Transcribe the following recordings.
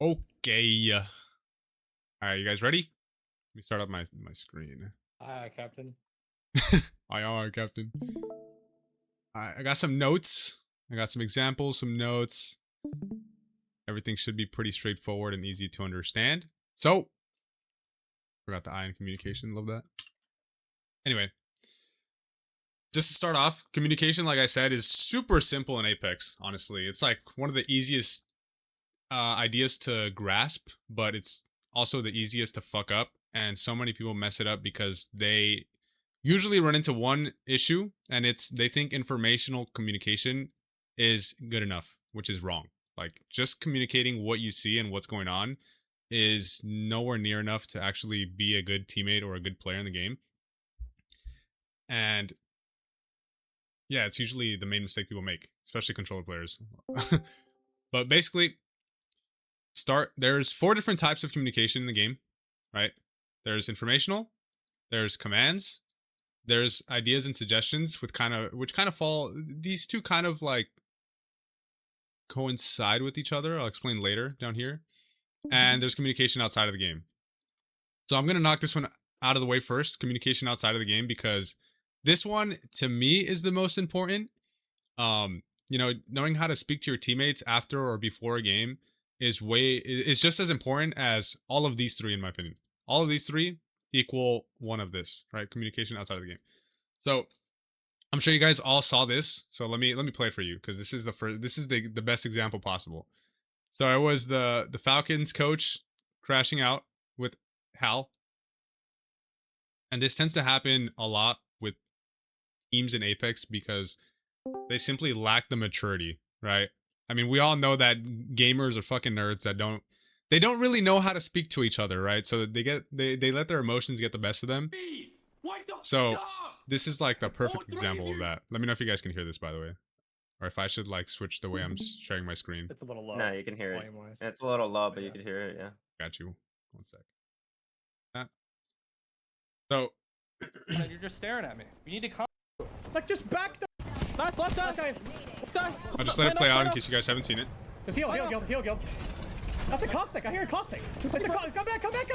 Okay. All right, you guys ready? Let me start up my screen. Aye, Captain. Aye, Captain. I got some notes. I got some examples, some notes. Everything should be pretty straightforward and easy to understand. So, forgot the I in communication. Love that. Anyway, just to start off, communication, like I said, is super simple in Apex, honestly. It's like one of the easiest ideas to grasp, but it's also the easiest to fuck up. And so many people mess it up because they usually run into one issue, and it's they think informational communication is good enough, which is wrong. Like, just communicating what you see and what's going on is nowhere near enough to actually be a good teammate or a good player in the game. And yeah, it's usually the main mistake people make, especially controller players. But basically, there's 4 different types of communication in the game, right? There's informational, there's commands, there's ideas and suggestions, which kind of fall. These two kind of like coincide with each other. I'll explain later down here. And there's communication outside of the game. So I'm gonna knock this one out of the way first. Communication outside of the game, because this one to me is the most important. Knowing how to speak to your teammates after or before a game is just as important as all of these 3, in my opinion. All of these 3 equal one of this, right? Communication outside of the game. So I'm sure you guys all saw this. So let me play it for you, because this is the best example possible. So it was the Falcons coach crashing out with Hal. And this tends to happen a lot with teams in Apex because they simply lack the maturity, right? I mean, we all know that gamers are fucking nerds that don't really know how to speak to each other, right? So they let their emotions get the best of them. So this is like the perfect example of that. Let me know if you guys can hear this, by the way, or if I should like switch the way I'm sharing my screen. It's a little low. No, you can hear it. volume-wise. It's a little low, but you can hear it, yeah. Got you. One sec. So You're just staring at me. You need to come. Like, just back the Left side. guy. I'll just let it play out in case you guys haven't seen it. Just heal. That's a caustic. I hear a caustic. It's a caustic. Come back.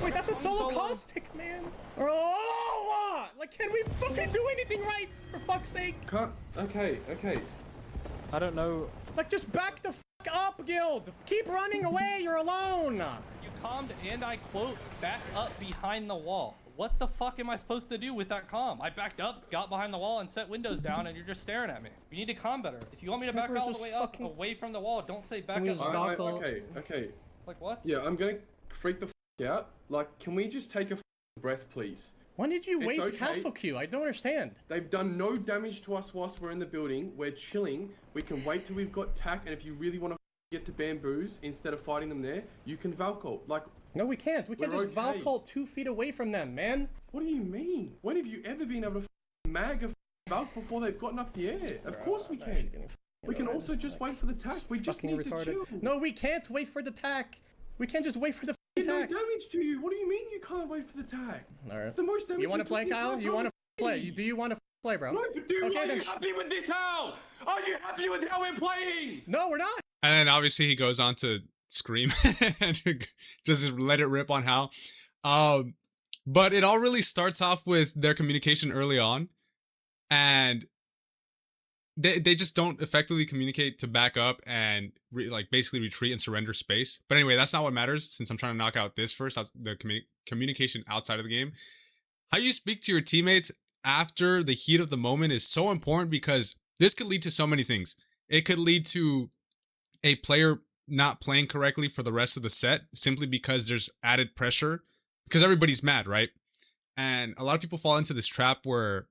Wait, that's a solo caustic, man. Oh, like, can we fucking do anything right, for fuck's sake? Okay. I don't know. Like, just back the fuck up, Guild. Keep running away. You're alone. You calmed and I quote back up behind the wall. What the fuck am I supposed to do with that calm? I backed up, got behind the wall, and set windows down, and you're just staring at me. You need to calm better. If you want me to back all the way up, away from the wall, don't say back Can we up. just goggle? Okay. Like what? Yeah, I'm gonna freak the out. Like, can we just take a breath, please? Why did you It's waste okay. Castle Q? I don't understand. They've done no damage to us whilst we're in the building. We're chilling. We can wait till we've got tack, and if you really want to get to bamboos instead of fighting them there, you can Valcol. Like, No, we can't. We can We're just okay. Valcol 2 feet away from them, man. what do you mean? When have you ever been able to mag a Valk before they've gotten up the air? Of course we I'm actually can. getting We can annoyed. also just wait for the tack. We just Fucking need to retarded. chill. No, we can't wait for the tack. We can't just wait for the Did no tack. damage to you. What do you mean you can't wait for the tack? Alright. The most damage You want to took play, the Kyle? entire You want to time play? was Do you want to play, bro? No, but dude, Okay, are then you happy with this how? Are you happy with how we're playing? No, we're not. And then obviously he goes on to scream and just let it rip on Hal. But it all really starts off with their communication early on, and they just don't effectively communicate to back up and basically retreat and surrender space. But anyway, that's not what matters, since I'm trying to knock out this first, the communication outside of the game. How you speak to your teammates after the heat of the moment is so important, because this could lead to so many things. It could lead to a player not playing correctly for the rest of the set simply because there's added pressure, because everybody's mad, right? And a lot of people fall into this trap where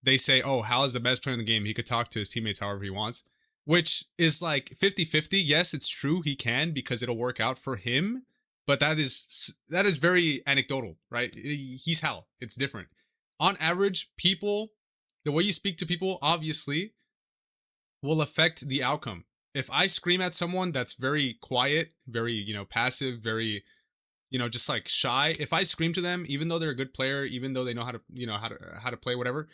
they say, oh, Hal is the best player in the game. He could talk to his teammates however he wants, which is like 50-50. Yes, it's true. He can, because it'll work out for him. But that is very anecdotal, right? He's Hal. It's different. On average, the way you speak to people, obviously, will affect the outcome. If I scream at someone that's very quiet, very, passive, very, just like shy, if I scream to them, even though they're a good player, even though they know how to play, whatever,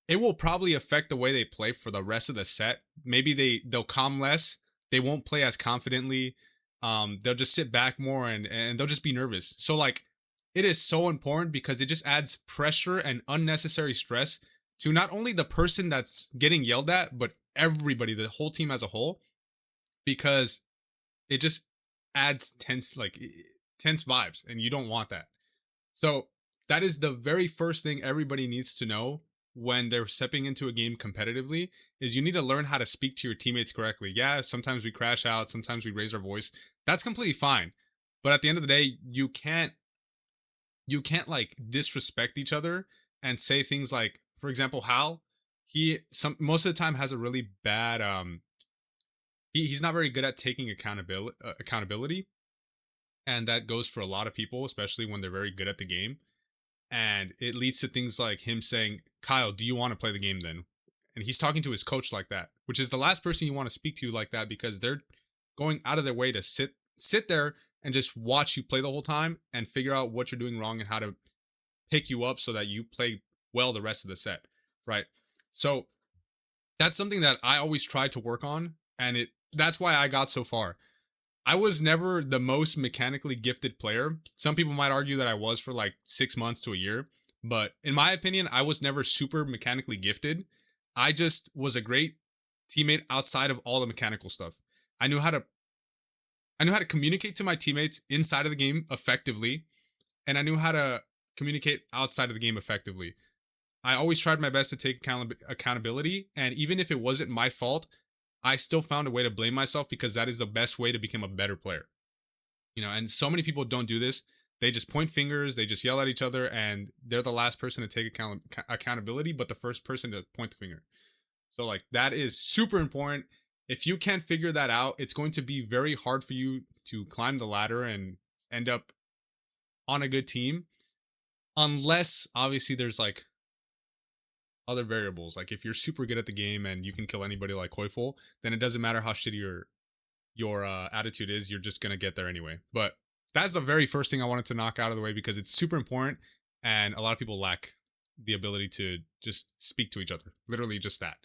it will probably affect the way they play for the rest of the set. Maybe they'll calm less. They won't play as confidently. they'll just sit back more and they'll just be nervous. So like it is so important because it just adds pressure and unnecessary stress to not only the person that's getting yelled at, but everybody, the whole team as a whole, because it just adds tense vibes, and you don't want that. So that is the very first thing everybody needs to know when they're stepping into a game competitively, is you need to learn how to speak to your teammates correctly. Yeah, sometimes we crash out, sometimes we raise our voice. That's completely fine. But at the end of the day, you can't like disrespect each other and say things like, for example, Hal, most of the time has a really bad he's not very good at taking accountability, and that goes for a lot of people, especially when they're very good at the game. And it leads to things like him saying, Kyle, do you want to play the game then? And he's talking to his coach like that, which is the last person you want to speak to like that, because they're going out of their way to sit there and just watch you play the whole time and figure out what you're doing wrong and how to pick you up so that you play well the rest of the set, right? So that's something that I always try to work on, and that's why I got so far. I was never the most mechanically gifted player. Some people might argue that I was for like 6 months to a year, but in my opinion, I was never super mechanically gifted. I just was a great teammate outside of all the mechanical stuff. I knew how to communicate to my teammates inside of the game effectively, and I knew how to communicate outside of the game effectively. I always tried my best to take accountability, and even if it wasn't my fault, I still found a way to blame myself, because that is the best way to become a better player. And so many people don't do this. They just point fingers, they just yell at each other, and they're the last person to take accountability, but the first person to point the finger. So like that is super important. If you can't figure that out, it's going to be very hard for you to climb the ladder and end up on a good team, unless obviously there's like other variables. Like if you're super good at the game and you can kill anybody like Koiful, then it doesn't matter how shitty your attitude is, you're just gonna get there anyway. But that's the very first thing I wanted to knock out of the way, because it's super important, and a lot of people lack the ability to just speak to each other. Literally just that.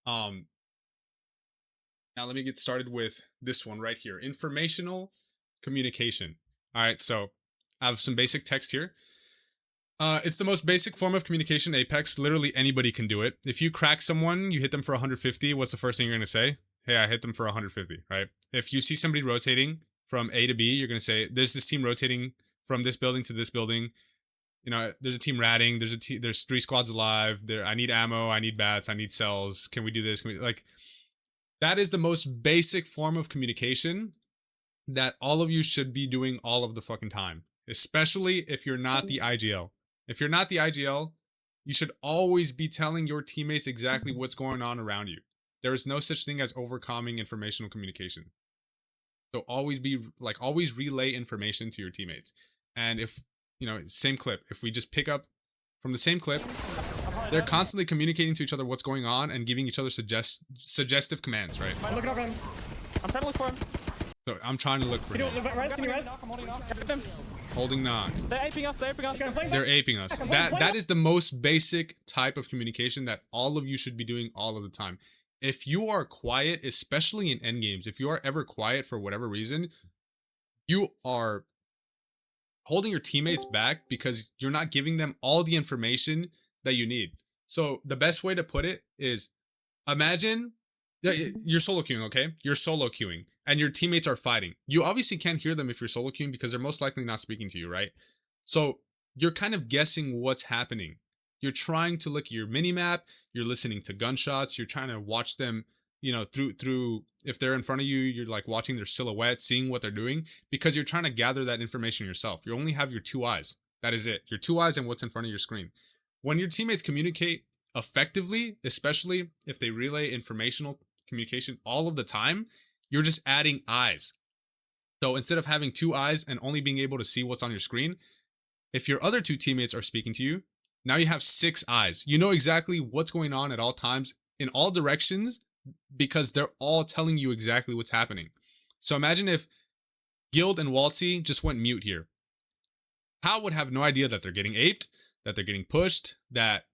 Now let me get started with this one right here. Informational communication. All right, so I have some basic text here. It's the most basic form of communication in Apex. Literally anybody can do it. If you crack someone, you hit them for 150, what's the first thing you're going to say? Hey, I hit them for 150, right? If you see somebody rotating from A to B, you're going to say, there's this team rotating from this building to this building. There's a team ratting. There's 3 squads alive. I need ammo. I need bats. I need cells. Can we do this? That is the most basic form of communication that all of you should be doing all of the fucking time, especially if you're not the IGL. If you're not the IGL, you should always be telling your teammates exactly what's going on around you. There is no such thing as overcoming informational communication. So always relay information to your teammates. And if, same clip, if we just pick up from the same clip, they're constantly communicating to each other what's going on and giving each other suggestive commands, right? I'm looking over him. I'm trying to look for him. So I'm trying to look for him. Can you res? Holding knock. They're aping us. They're aping us. That is the most basic type of communication that all of you should be doing all of the time. If you are quiet, especially in endgames, if you are ever quiet for whatever reason, you are holding your teammates back because you're not giving them all the information that you need. So the best way to put it is, imagine you're solo queuing, okay? You're solo queuing and your teammates are fighting. You obviously can't hear them if you're solo queuing because they're most likely not speaking to you, right? So you're kind of guessing what's happening. You're trying to look at your minimap, you're listening to gunshots, you're trying to watch them, through if they're in front of you, you're like watching their silhouette, seeing what they're doing, because you're trying to gather that information yourself. You only have your 2 eyes. That is it. Your 2 eyes and what's in front of your screen. When your teammates communicate effectively, especially if they relay informational communication all of the time, you're just adding eyes. So instead of having 2 eyes and only being able to see what's on your screen, if your other 2 teammates are speaking to you, now you have 6 eyes. You know exactly what's going on at all times in all directions because they're all telling you exactly what's happening. So imagine if Guild and Waltzy just went mute here. Hal would have no idea that they're getting aped, that they're getting pushed, that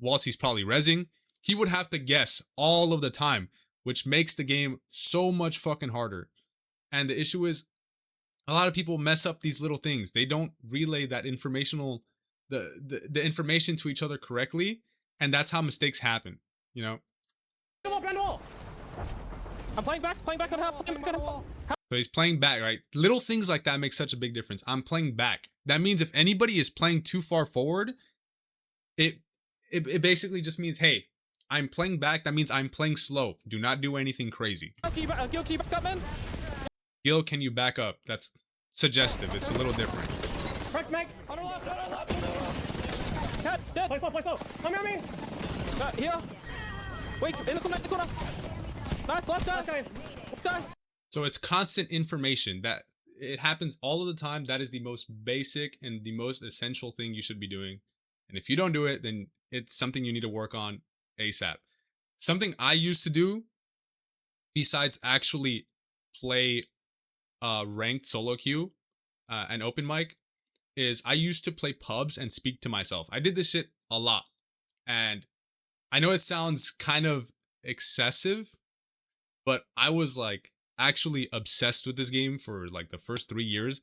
Waltzy's probably rezzing. He would have to guess all of the time, which makes the game so much fucking harder. And the issue is, A lot of people mess up these little things. They don't relay that informational the information to each other correctly, and that's how mistakes happen, you know? Come on, behind the wall. I'm playing back on half. Playing back on half. So he's playing back, right? Little things like that make such a big difference. I'm playing back. That means if anybody is playing too far forward, it basically just means, hey, I'm playing back. That means I'm playing slow. Do not do anything crazy. Gil, can you back up, man? Gil, can you back up? That's suggestive. It's a little different. Crack, Meg. On our left, on our left, on our left. Cat, dead. Play slow, play slow. On me, on me. Here. Wait, in the corner. Nice, last guy. Last guy. Last guy. So it's constant information that it happens all of the time. That is the most basic and the most essential thing you should be doing. And if you don't do it, then it's something you need to work on ASAP. Something I used to do, besides actually play ranked solo queue and open mic, is I used to play pubs and speak to myself. I did this shit a lot. And I know it sounds kind of excessive, but I was like actually obsessed with this game for like the first 3 years.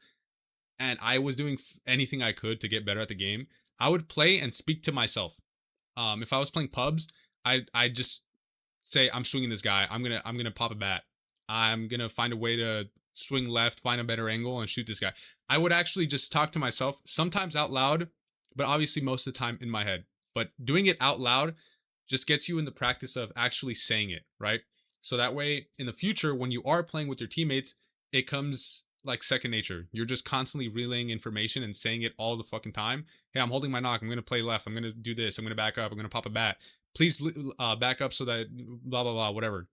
And I was doing anything I could to get better at the game. I would play and speak to myself. If I was playing pubs, I just say, I'm swinging this guy. I'm gonna pop a bat. I'm gonna find a way to swing left, find a better angle, and shoot this guy. I would actually just talk to myself, sometimes out loud, but obviously most of the time in my head. But doing it out loud just gets you in the practice of actually saying it, right? So that way, in the future, when you are playing with your teammates, it comes like second nature. You're just constantly relaying information and saying it all the fucking time. Hey, I'm holding my knock. I'm going to play left. I'm going to do this. I'm going to back up. I'm going to pop a bat. Please back up so that blah, blah, blah, whatever.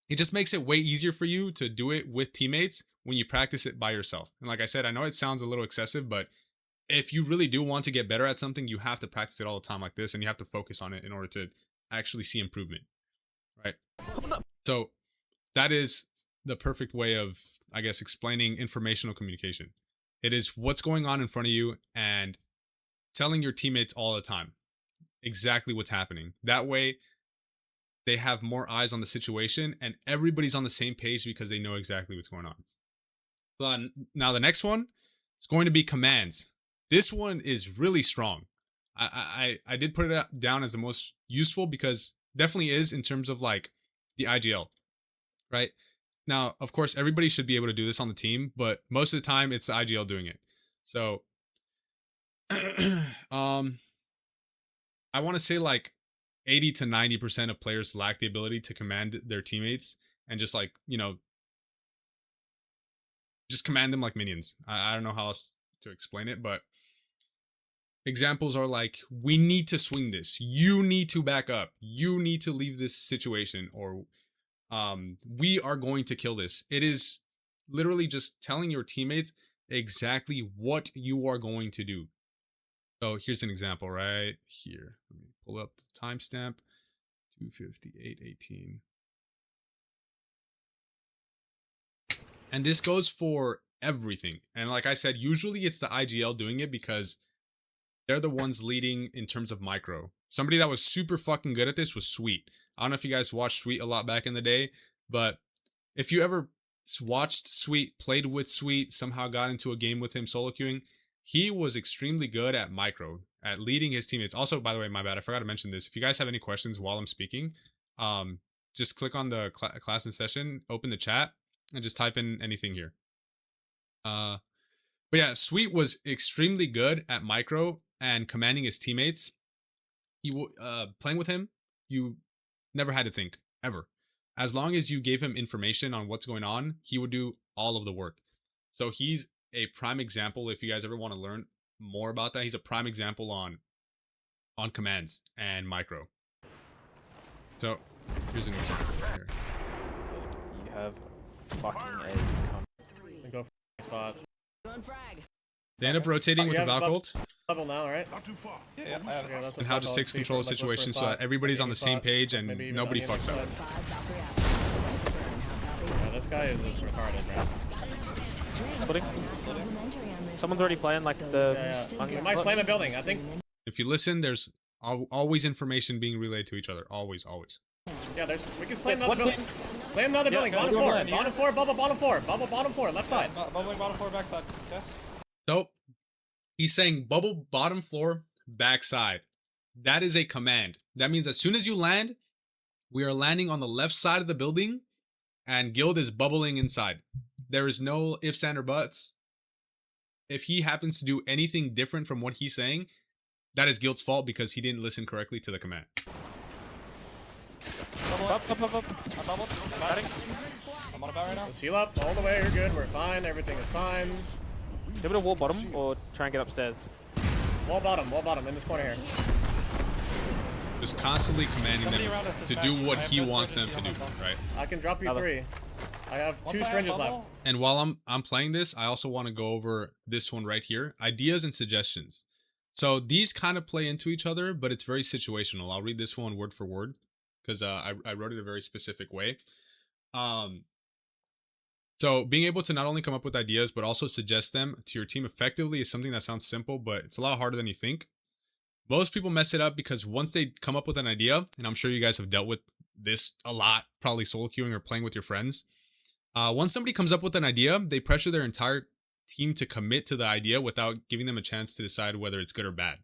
It just makes it way easier for you to do it with teammates when you practice it by yourself. And like I said, I know it sounds a little excessive, but if you really do want to get better at something, you have to practice it all the time like this, and you have to focus on it in order to actually see improvement, right? So that is the perfect way of, I guess, explaining informational communication. It is what's going on in front of you and telling your teammates all the time exactly what's happening. That way, they have more eyes on the situation and everybody's on the same page because they know exactly what's going on. So now the next one is going to be commands. This one is really strong. I did put it down as the most useful because definitely is in terms of like the IGL, right? Now, of course, everybody should be able to do this on the team, but most of the time it's the IGL doing it. So, I want to say like 80 to 90% of players lack the ability to command their teammates and just like, you know, just command them like minions. I don't know how else to explain it, but examples are like, we need to swing this. You need to back up. You need to leave this situation, or we are going to kill this. It is literally just telling your teammates exactly what you are going to do. So here's an example right here. Let me pull up the timestamp. 2:58:18. And this goes for everything. And like I said, usually it's the IGL doing it because they're the ones leading in terms of micro. Somebody that was super fucking good at this was Sweet. I don't know if you guys watched Sweet a lot back in the day, but if you ever watched Sweet, played with Sweet, somehow got into a game with him solo queuing, he was extremely good at micro, at leading his teammates. Also, by the way, my bad, I forgot to mention this. If you guys have any questions while I'm speaking, just click on the class in session, open the chat, and just type in anything here. But yeah, Sweet was extremely good at micro and commanding his teammates. He playing with him, you never had to think, ever. As long as you gave him information on what's going on, he would do all of the work. So he's a prime example. If you guys ever want to learn more about that, he's a prime example on commands and micro. So here's an example right here. You have fucking eggs coming. Go for spot. They end up rotating with the Valcolt, Level now, right? Yeah, I have it. and Hal just takes control of the situation so that everybody's on the same page and Maybe even nobody onion fucks up. Yeah, this guy is just retarded, man. Splitting. Someone's already playing like the. Yeah. He might slam a building, I think. If you listen, there's always information being relayed to each other. Always, always. Yeah, we can slam Wait, another one building. team. Slam another Yeah, building. yeah, Bottom we're four. going in. Bottom four. Bubble bottom four. Bottom four. Left side. Bubbling bottom floor backside. Okay. So he's saying bubble bottom floor backside. That is a command. That means as soon as you land, we are landing on the left side of the building and Guild is bubbling inside. There is no ifs, and, or buts. If he happens to do anything different from what he's saying, that is Guild's fault because he didn't listen correctly to the command. Up. I'm doubled. Batting. I'm on a bat right now. Just heal up all the way. You're good. We're fine. Everything is fine. Do you want me to wall bottom or try and get upstairs? Wall bottom in this corner here. Just constantly commanding Somebody them around us is to back. do what I have he no wants them strategy to do, on my phone. right? I can drop you Another. 3. I have Once 2 I have syringes bubble- left. And while I'm playing this, I also want to go over this one right here, ideas and suggestions. So these kind of play into each other, but it's very situational. I'll read this one word for word because I wrote it a very specific way. So being able to not only come up with ideas, but also suggest them to your team effectively is something that sounds simple, but it's a lot harder than you think. Most people mess it up because once they come up with an idea, and I'm sure you guys have dealt with this a lot, probably solo queuing or playing with your friends. Once somebody comes up with an idea, they pressure their entire team to commit to the idea without giving them a chance to decide whether it's good or bad,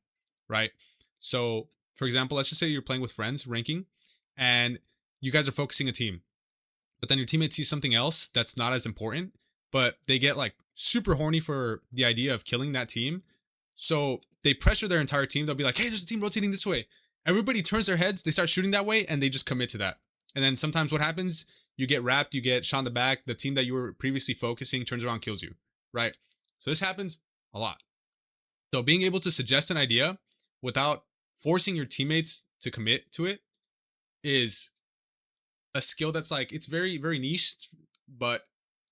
right? So, for example, let's just say you're playing with friends, ranking, and you guys are focusing a team. But then your teammate sees something else that's not as important, but they get like super horny for the idea of killing that team. So they pressure their entire team. They'll be like, hey, there's a team rotating this way. Everybody turns their heads, they start shooting that way, and they just commit to that. And then sometimes what happens, you get wrapped, you get shot in the back, the team that you were previously focusing turns around and kills you, right? So this happens a lot. So being able to suggest an idea without forcing your teammates to commit to it is a skill that's like, it's very, very niche, but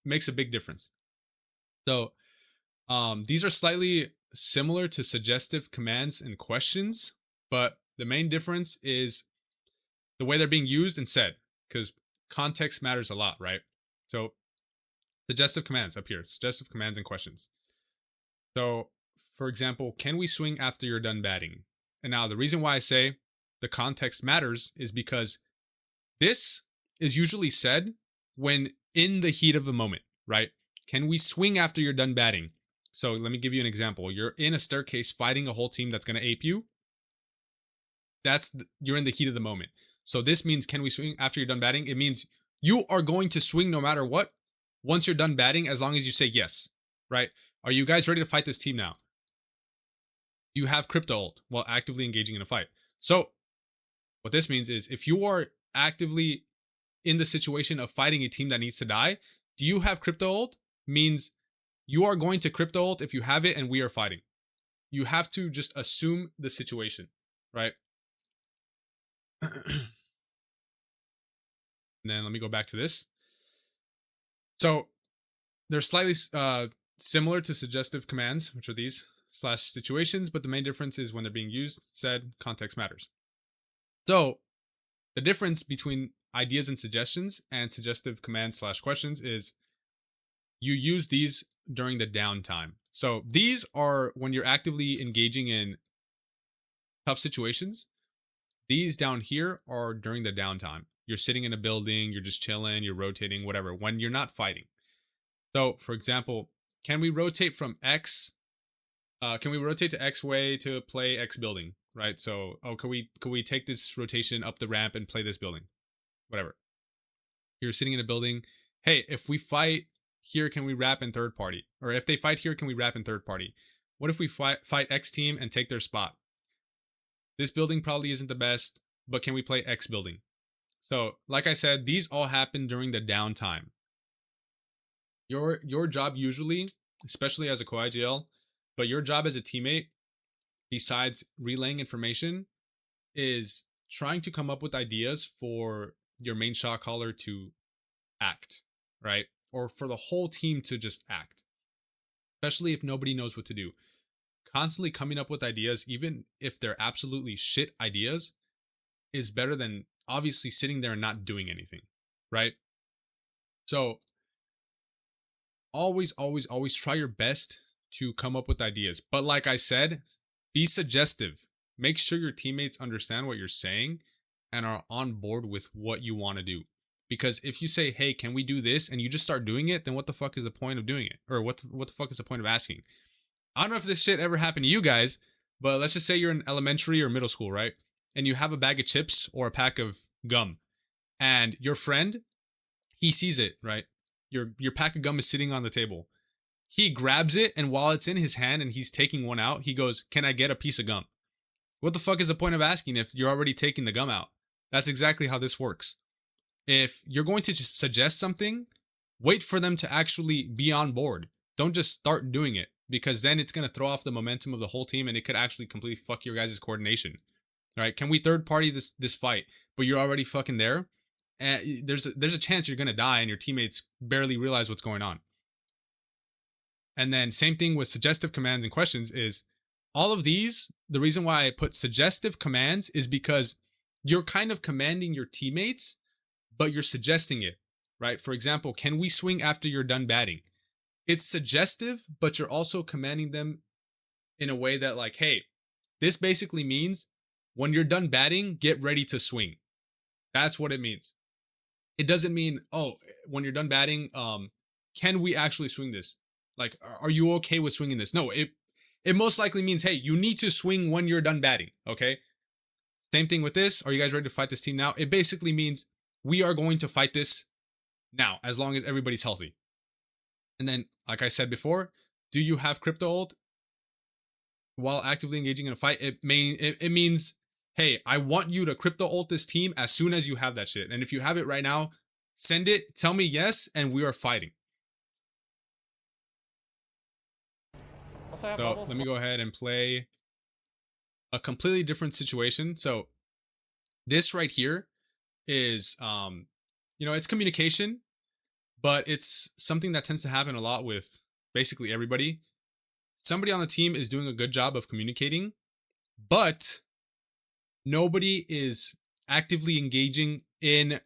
makes a big difference. So these are slightly similar to suggestive commands and questions, but the main difference is the way they're being used and said, because context matters a lot, right? So suggestive commands up here, suggestive commands and questions. So for example, can we swing after you're done batting? And now the reason why I say the context matters is because this is usually said when in the heat of the moment, right? Can we swing after you're done batting? So let me give you an example. You're in a staircase fighting a whole team that's going to ape you. You're in the heat of the moment. So this means, can we swing after you're done batting? It means you are going to swing no matter what once you're done batting, as long as you say yes, right? Are you guys ready to fight this team now? You have crypto ult while actively engaging in a fight. So what this means is if you are actively in the situation of fighting a team that needs to die, do you have crypto ult? Means you are going to crypto ult if you have it and we are fighting. You have to just assume the situation, right? And then let me go back to this. So they're slightly similar to suggestive commands, which are these / situations, but the main difference is when they're being used, said, context matters. So the difference between ideas and suggestions and suggestive commands / questions is you use these during the downtime. So these are when you're actively engaging in tough situations. These down here are during the downtime. You're sitting in a building, you're just chilling, you're rotating, whatever, when you're not fighting. So for example, can we rotate from X? Can we rotate to X way to play X building, right? So, could we take this rotation up the ramp and play this building? Whatever. You're sitting in a building. Hey, if we fight here, can we wrap in third party? Or if they fight here, can we wrap in third party? What if we fight X team and take their spot? This building probably isn't the best, but can we play X building? So, like I said, these all happen during the downtime. Your job usually, especially as a co-IGL, but your job as a teammate, besides relaying information, is trying to come up with ideas for your main shot caller to act, right? Or for the whole team to just act, especially if nobody knows what to do. Constantly coming up with ideas, even if they're absolutely shit ideas, is better than obviously sitting there and not doing anything, right? So always try your best to come up with ideas. But like I said, be suggestive. Make sure your teammates understand what you're saying and are on board with what you want to do. Because if you say, hey, can we do this? And you just start doing it, then what the fuck is the point of doing it? Or what the fuck is the point of asking? I don't know if this shit ever happened to you guys, but let's just say you're in elementary or middle school, right? And you have a bag of chips or a pack of gum. And your friend, he sees it, right? Your pack of gum is sitting on the table. He grabs it, and while it's in his hand and he's taking one out, he goes, can I get a piece of gum? What the fuck is the point of asking if you're already taking the gum out? That's exactly how this works. If you're going to just suggest something, wait for them to actually be on board. Don't just start doing it, because then it's going to throw off the momentum of the whole team and it could actually completely fuck your guys' coordination. All right, can we third party this fight? But you're already fucking there. And there's a chance you're going to die and your teammates barely realize what's going on. And then same thing with suggestive commands and questions is all of these, the reason why I put suggestive commands is because you're kind of commanding your teammates, but you're suggesting it, right? For example, can we swing after you're done batting? It's suggestive, but you're also commanding them in a way that like, hey, this basically means when you're done batting, get ready to swing. That's what it means. It doesn't mean, oh, when you're done batting, can we actually swing this? Like, are you okay with swinging this? No, it most likely means, hey, you need to swing when you're done batting, okay? Same thing with this. Are you guys ready to fight this team now? It basically means we are going to fight this now, as long as everybody's healthy. And then, like I said before, do you have crypto ult while actively engaging in a fight? It means, hey, I want you to crypto ult this team as soon as you have that shit. And if you have it right now, send it, tell me yes, and we are fighting. So let me go ahead and play a completely different situation. So this right here is, it's communication, but it's something that tends to happen a lot with basically everybody. Somebody on the team is doing a good job of communicating, but nobody is actively engaging in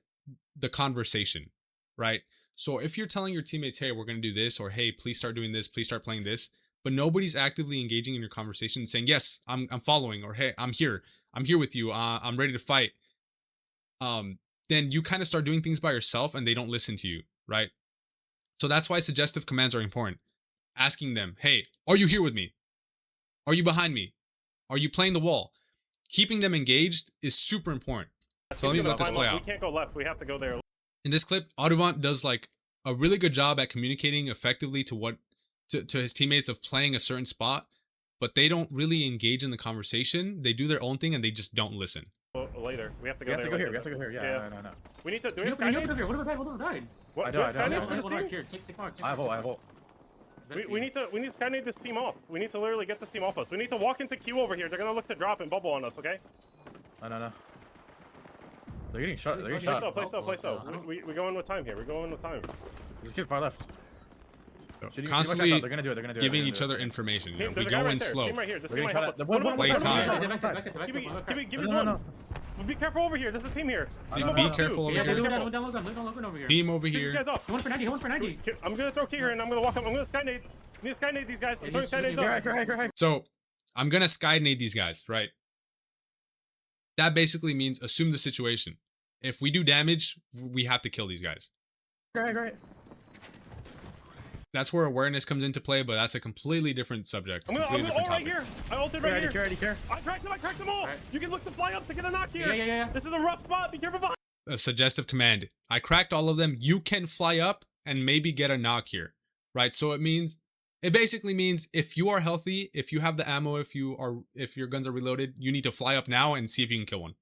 the conversation, right? So if you're telling your teammates, hey, we're going to do this, or hey, please start doing this, please start playing this, but nobody's actively engaging in your conversation saying, yes, I'm following, or hey, I'm here with you, I'm ready to fight. Then you kind of start doing things by yourself and they don't listen to you, right? So that's why suggestive commands are important. Asking them, hey, are you here with me? Are you behind me? Are you playing the wall? Keeping them engaged is super important. So let me let this play out. We can't go left. We have to go there. In this clip, Audubon does like a really good job at communicating effectively to his teammates of playing a certain spot, but they don't really engage in the conversation. They do their own thing and they just don't listen. Well, later. We have to go We have there. to go here. We have to go here. Yeah. No. We need to do We it. have to go here. What about died? What? I Do we have don't. Skynades for this team? Here, take Mark. I have ult. We need to Skynade this team off. We need to literally get this team off us. We need to walk into Q over here. They're gonna look to drop and bubble on us, okay? No. They're getting shot. They're getting shot. Play so. We go in with time here. We go in with time. There's a kid far left. Constantly they're gonna do it. giving each other information. You know, we There's a guy go right in there. slow. Team right here. This We're team getting might shot help at. us. Play time. Give me No. Be careful over here. There's a team here. Be careful over Yeah, here. over here. Team over Keep these here. guys off. He went for 90. I'm gonna throw key here and I'm gonna walk up. I'm gonna Skynade. I need to Skynade these guys. I'm throwing Skynade up. So I'm gonna skynade these guys, right? That basically means assume the situation. If we do damage, we have to kill these guys. Great. That's where awareness comes into play, but that's a completely different subject. I'm Completely gonna different right topic. here. I ulted right here. Care. I cracked them all. Right. You can look to fly up to get a knock here. Yeah. This is a rough spot. Be careful behind. A suggestive command. I cracked all of them. You can fly up and maybe get a knock here, right? So it basically means if you are healthy, if you have the ammo, if your guns are reloaded, you need to fly up now and see if you can kill one.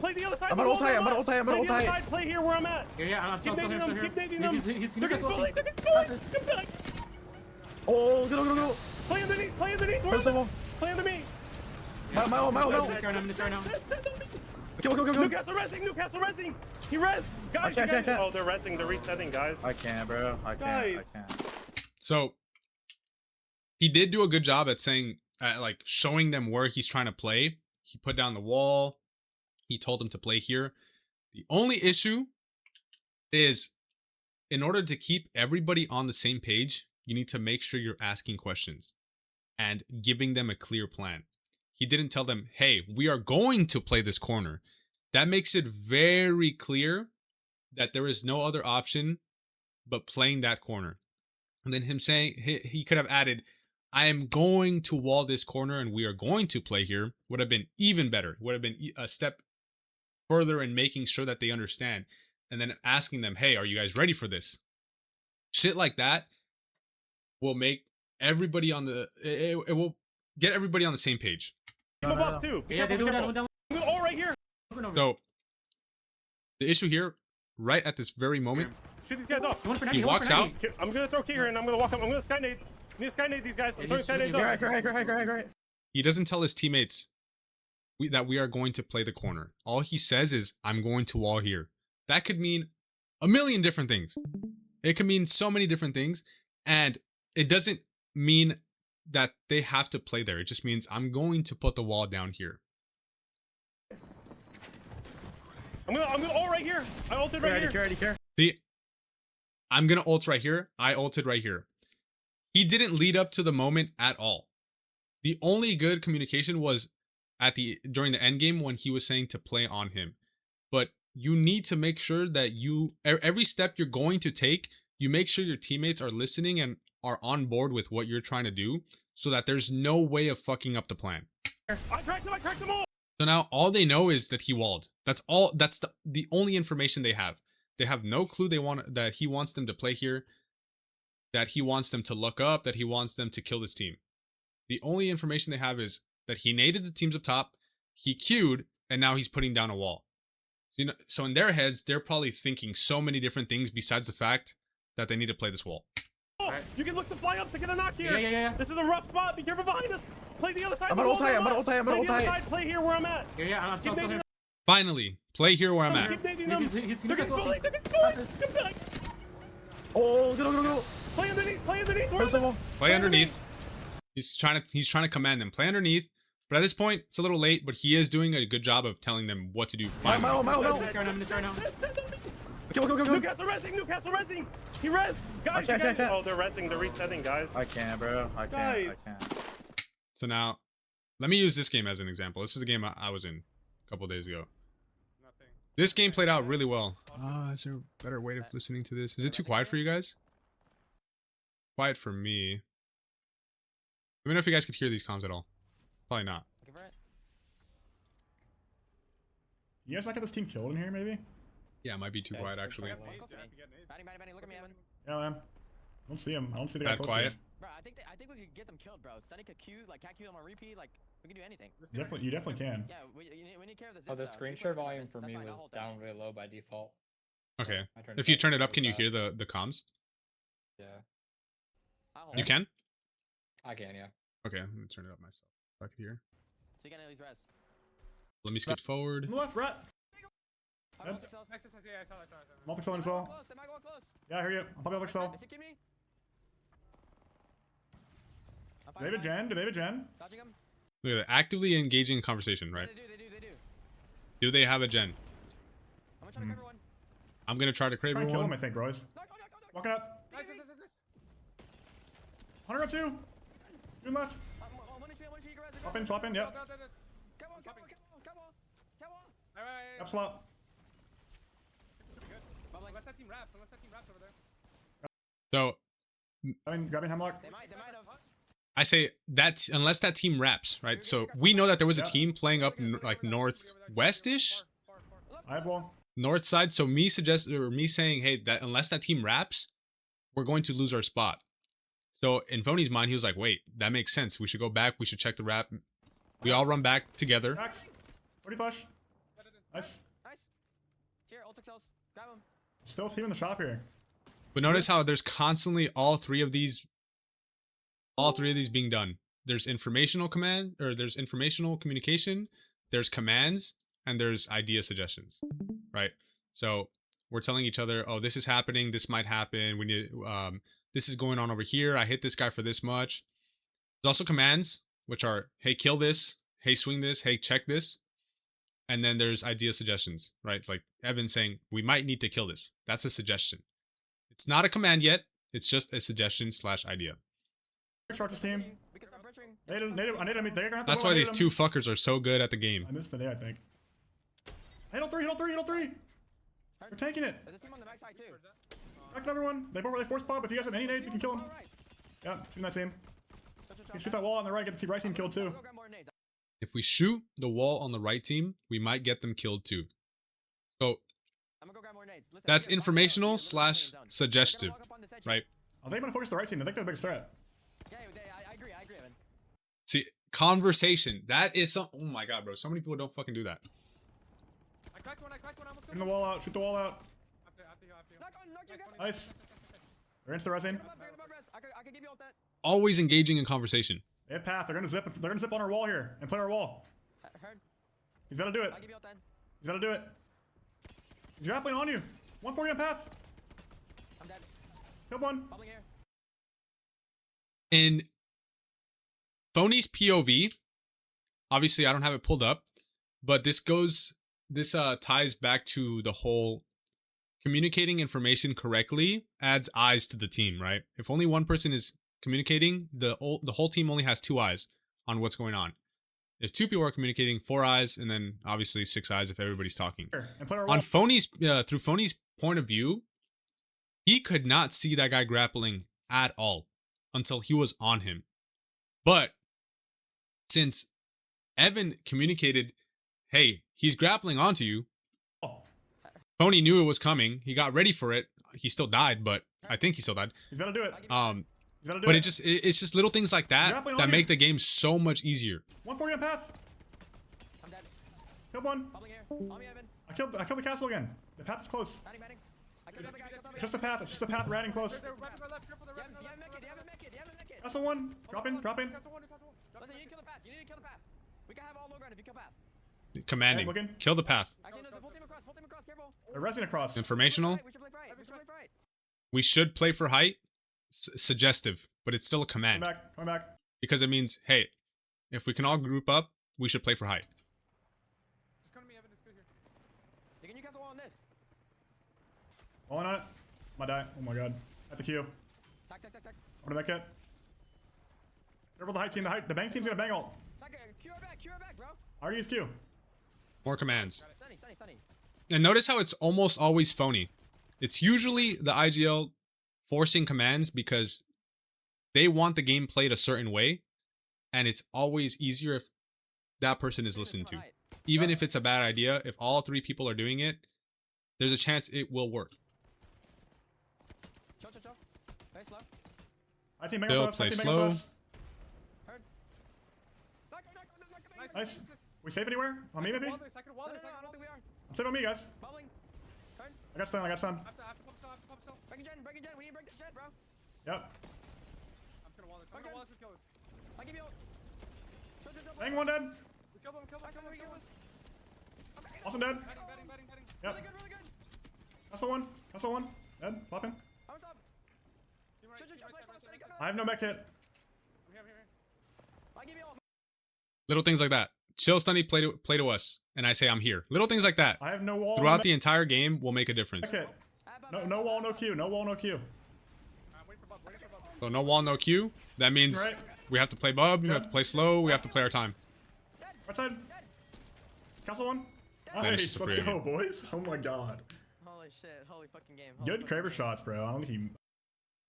Play the other side. I'm gonna ult high. Play the other side. Play here where I'm at. Yeah, I'm Keep still nading them. Keep nading them. He's They're getting bullied. Come back. Oh, go. Play underneath. Play underneath. First of all, Play underneath. my ult. Set on me. Go. Newcastle resing. He res. Guys, I can't. Oh, they're resing. They're resetting, guys. I can't, bro. I Guys. can't. So he did do a good job at saying, like showing them where he's trying to play. He put down the wall. He told them to play here. The only issue is in order to keep everybody on the same page, you need to make sure you're asking questions and giving them a clear plan. He didn't tell them, hey, we are going to play this corner. That makes it very clear that there is no other option but playing that corner. And then him saying, he could have added, I am going to wall this corner and we are going to play here, would have been even better. Would have been a step further in making sure that they understand. And then asking them, hey, are you guys ready for this? Shit like that will make everybody on the, it will get everybody on the same page. Team above too. Be careful, be careful. All right here. So the issue here, right at this very moment, Shoot these guys off. he walks out. I'm gonna throw key here and I'm gonna walk up. I'm gonna sky nade. Need to sky nade these guys. I'm throwing sky nades up. Great. He doesn't tell his teammates that we are going to play the corner. All he says is, I'm going to wall here. That could mean a million different things. It could mean so many different things. And it doesn't mean that they have to play there. It just means I'm going to put the wall down here. I'm gonna ult right here. I ulted right here. See, I'm going to ult right here. I ulted right here. He didn't lead up to the moment at all. The only good communication was during the end game when he was saying to play on him. But you need to make sure that every step you're going to take, you make sure your teammates are listening and are on board with what you're trying to do so that there's no way of fucking up the plan. I cracked them all. So now all they know is that he walled. That's all. That's the only information they have. They have no clue that he wants them to play here, that he wants them to look up, that he wants them to kill this team. The only information they have is that he naded the teams up top, he queued, and now he's putting down a wall. So in their heads, they're probably thinking so many different things besides the fact that they need to play this wall. Oh, you can look to fly up to get a knock here. Yeah. This is a rough spot. Be careful behind us. Play the other side. I'm gonna ult high, Play the other side. Play here where I'm at. Yeah, I'm Keep nading Finally, play here where I'm them. at. Keep nading them. He's They're gonna getting bullied. They're getting bullied. Come back. Oh, go. Play underneath. Play underneath. First of all, Play underneath. He's trying to command them. Play underneath. But at this point, it's a little late, but he is doing a good job of telling them what to do finally. my. Go. Newcastle resing. He res. Guys, I can't. Oh, they're resing. They're resetting, guys. I can't, bro. I Guys. can't. So now, let me use this game as an example. This is the game I was in a couple days ago. This game played out really well. Is there a better way of listening to this? Is it too quiet for you guys? Quiet for me. Let me know if you guys could hear these comms at all. Probably not. You guys not get this team killed in here, maybe? Yeah, it might be too quiet actually. Batty, look at me, Evan. Yeah, man. I don't see him. I don't see the guy That close quiet? to him. Bro, I think we could get them killed, bro. Stunning a Q, like cat Q them on repeat, like we can do anything. You definitely can. Yeah, we need care of the zips. Oh, the though. screen Keep share working on volume it. for That's me fine, I'll was hold that. down really low by default. Okay. I turned If you up turn it up, really can you bad. hear the comms? Yeah, I'll hold You it. can? I can, yeah. Okay, let me turn it up myself. If I could hear. So you can at least res. Let me skip forward. On the left, rat. I'll Yep. ult yourself. Multi-selling as well. Close, they might go close. Yeah, I hear you. I'm probably able to sell. Is he keeping me? I'm Do they have a gen? Do they have a gen? Dodging him. Look at that. Actively engaging in conversation, right? They do. Do they have a gen? I'm gonna try to cover one. I'm gonna try to crave Try and kill him, I one. think, bros. No. Walking up. Nice. 100 on 2. Doing left. One HP, you can res. Swap in, yep. Come on. Up swap. Unless that team wraps over there. So Grabbing Hemlock. They might have. I say that unless that team wraps, right? So we know that there was a team playing up like northwest-ish, I have wall. north side. So me saying, hey, that unless that team wraps, we're going to lose our spot. So in Phony's mind, he was like, wait, that makes sense. We should go back. We should check the wrap. We all run back together. Cracks. 40 flush. Nice. Here, ult excels. Grab him. Still a team in the shop here. But notice how there's constantly all three of these being done. There's informational command, or there's informational communication, there's commands, and there's idea suggestions, right? So we're telling each other, oh, this is happening, this might happen, we need, this is going on over here, I hit this guy for this much. There's also commands, which are, hey, kill this, hey, swing this, hey, check this. And then there's idea suggestions, right? Like Evan saying, we might need to kill this. That's a suggestion. It's not a command yet. It's just a suggestion / idea. Charges team. We can start pressuring. Native. They're gonna have to That's go, why I these nated two fuckers are so good at the game. I missed the day, I think. Hit on 3, hit on 3, hit on 3. We're taking it. There's a team on the backside too. Back another one. They forced pop. If you guys have any nades, we can kill them. Right. Yeah, shooting that team. You can shoot that wall on the right, get the right team killed too. Go grab more nades. If we shoot the wall on the right team, we might get them killed too. So I'm gonna go grab more nades. Listen, that's here, informational walk up on slash the zone. suggestive, They're gonna walk up on this edge. right? I was able to focus the right team. I think they're the biggest threat. Yeah, I agree, man. See, conversation. That is some. Oh my god, bro. So many people don't fucking do that. I cracked one, I almost Shoot the wall out. Shoot the wall out. After you. Knock you guys. Nice. They're insta resing. I can give you all that. Always engaging in conversation. They have path. They're gonna zip. They're gonna zip on our wall here and play our wall. Heard. He's gotta do it. I'll give you all that. He's gotta do it. He's grappling on you. 140 on path. I'm dead. Killed one. Bubbling here. In Phony's POV, obviously I don't have it pulled up, but this ties back to the whole communicating information correctly adds eyes to the team, right? If only one person is communicating, the whole team only has 2 eyes on what's going on. If 2 people are communicating, 4 eyes, and then obviously 6 eyes if everybody's talking. And play our wall. On Phony's through Phony's point of view, he could not see that guy grappling at all until he was on him. But since Evan communicated, hey, he's grappling onto you, Phony knew it was coming. He got ready for it. He still died, but I think he still died. He's gotta do it. He's gotta do But it. it's just little things like that Grappling on that you. make the game so much easier. 140 on path. I'm dead. Killed one. Bubbling here. On me, Evan. I killed the castle again. The path is close. Batting. I killed the other guy. It's just the path. It's just the path ratting close. Right to my left, careful, You haven't met it. You haven't met it. Castle one. Dropping. Listen, you need to kill the path. You need to kill the path. We can have all low ground if you kill path. Commanding. Hey, looking. Kill the path. Actually, no, full team across, careful. They're resing across. Informational. We should play right. We should play for height. Suggestive, but it's still a command. Coming back. Because it means, hey, if we can all group up, we should play for height. Just come to me, Evan, it's good here. You can cast a wall on this. Falling on it. Might die. Oh my god. At the queue. Tack. I'm gonna back it. Careful the height team. The bank team's gonna bang ult. Tack, Q her back, bro. I already used Q. More commands. Stunning. And notice how it's almost always Phony. It's usually the IGL forcing commands because they want the game played a certain way, and it's always easier if that person is listened to. Even if it's a bad idea, if all 3 people are doing it, there's a chance it will work. Chill. Play slow. High team bang Bill, ult us. play High team bang slow. ult us. Heard. Knock. Nice. We safe anywhere? On me maybe? Wall this, I could wall No, this, I I don't could think we are. I'm safe on me, guys. Bubbling. Turn. I got stun. I have to pump still. Breaking gen. We need to break this jet, bro. Yep. I'm just gonna wall this. I'm gonna wall this with kills. I give you. Chill. Bang one dead. We killed him, We kill this. Awesome dead. Betting. Yep. Really good. Castle one. Dead. Popping. I'm up. Team right, Chill. Play slow. Steady, go. I have no mech hit. Here. I give you all. Little things like that. Chill, Stunny, play to us, and I say I'm here. Little things like that. I have no wall. Throughout the entire game will make a difference. mech hit. No wall, no Q. No wall, no Q. I'm waiting for Bub. So no wall, no Q. That means Right. we have to play bub, we have to play slow, we have to play our time. Right side. Castle one. Then it's just Nice. a Let's free go, game. boys. Oh my god. Holy shit. Holy fucking game. Good Kraber shots, bro. I don't think he.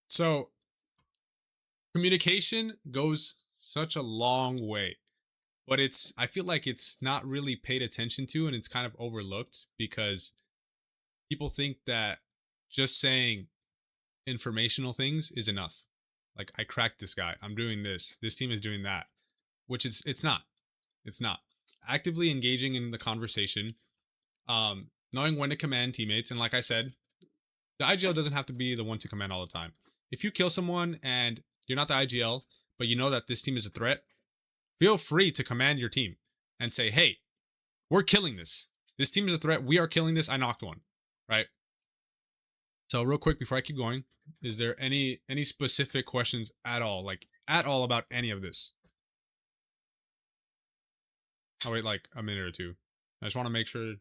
So communication goes such a long way, but I feel like it's not really paid attention to, and it's kind of overlooked because people think that just saying informational things is enough. Like, I cracked this guy, I'm doing this team is doing that, which it's not. Actively engaging in the conversation, knowing when to command teammates, and like I said, the IGL doesn't have to be the one to command all the time. If you kill someone and you're not the IGL, but you know that this team is a threat, feel free to command your team and say, hey, we're killing this. This team is a threat. We are killing this. I knocked one, right? So real quick before I keep going, is there any specific questions at all? Like, at all about any of this? I'll wait like a minute or two. I just want to make sure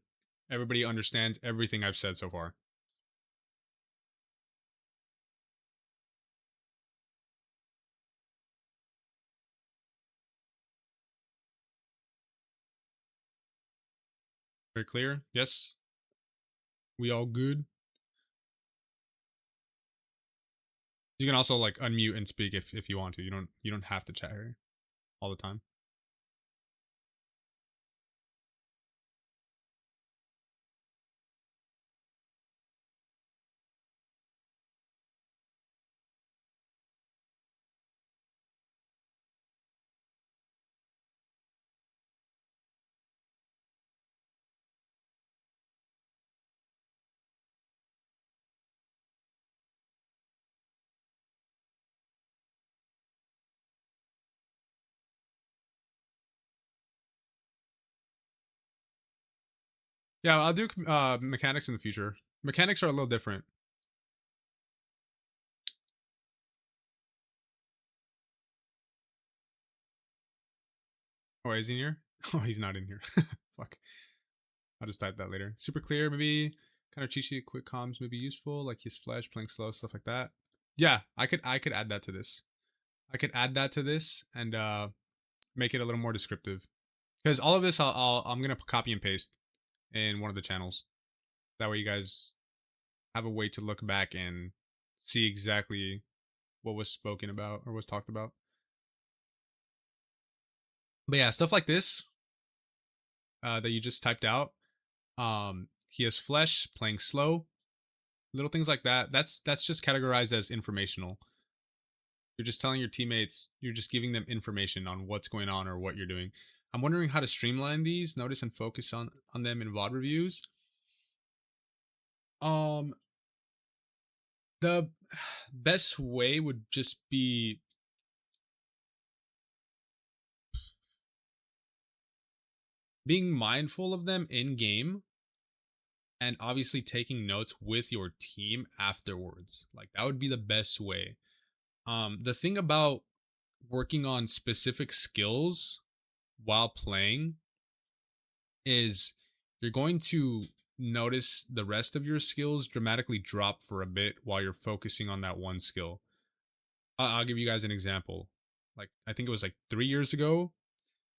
everybody understands everything I've said so far. Very clear. Yes. We all good. You can also like unmute and speak if you want to. You don't have to chat here all the time. Yeah, I'll do mechanics in the future. Mechanics are a little different. Oh, is he in here? Oh, he's not in here. Fuck. I'll just type that later. Super clear, maybe kind of cheesy, quick comms may be useful, like his flash, playing slow, stuff like that. Yeah, I could add that to this. I could add that to this and make it a little more descriptive. Because all of this I'm gonna copy and paste in one of the channels. That way you guys have a way to look back and see exactly what was spoken about or was talked about. But yeah, stuff like this that you just typed out. He has flesh, playing slow, little things like that. That's just categorized as informational. You're just telling your teammates, you're just giving them information on what's going on or what you're doing. I'm wondering how to streamline these, notice and focus on them in VOD reviews. The best way would just be being mindful of them in game and obviously taking notes with your team afterwards. Like that would be the best way. The thing about working on specific skills while playing is you're going to notice the rest of your skills dramatically drop for a bit while you're focusing on that one skill. I'll give you guys an example. Like I think it was like 3 years ago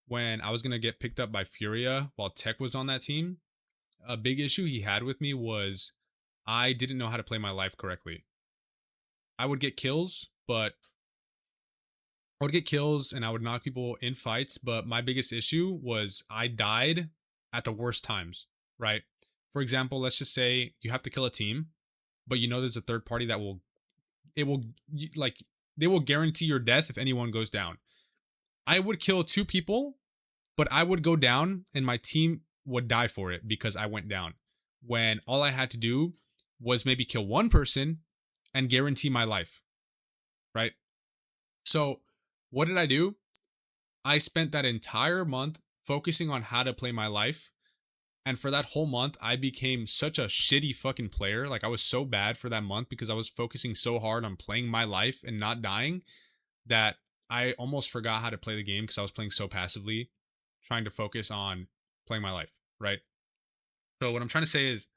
when I was going to get picked up by Furia while Tech was on that team. A big issue he had with me was I didn't know how to play my life correctly. I would get kills, and I would knock people in fights, but my biggest issue was I died at the worst times, right? For example, let's just say you have to kill a team, but you know there's a third party that they will guarantee your death if anyone goes down. I would kill 2 people, but I would go down and my team would die for it because I went down. When all I had to do was maybe kill 1 person and guarantee my life, right? So what did I do? I spent that entire month focusing on how to play my life. And for that whole month, I became such a shitty fucking player. Like I was so bad for that month because I was focusing so hard on playing my life and not dying that I almost forgot how to play the game because I was playing so passively, trying to focus on playing my life, right? So what I'm trying to say is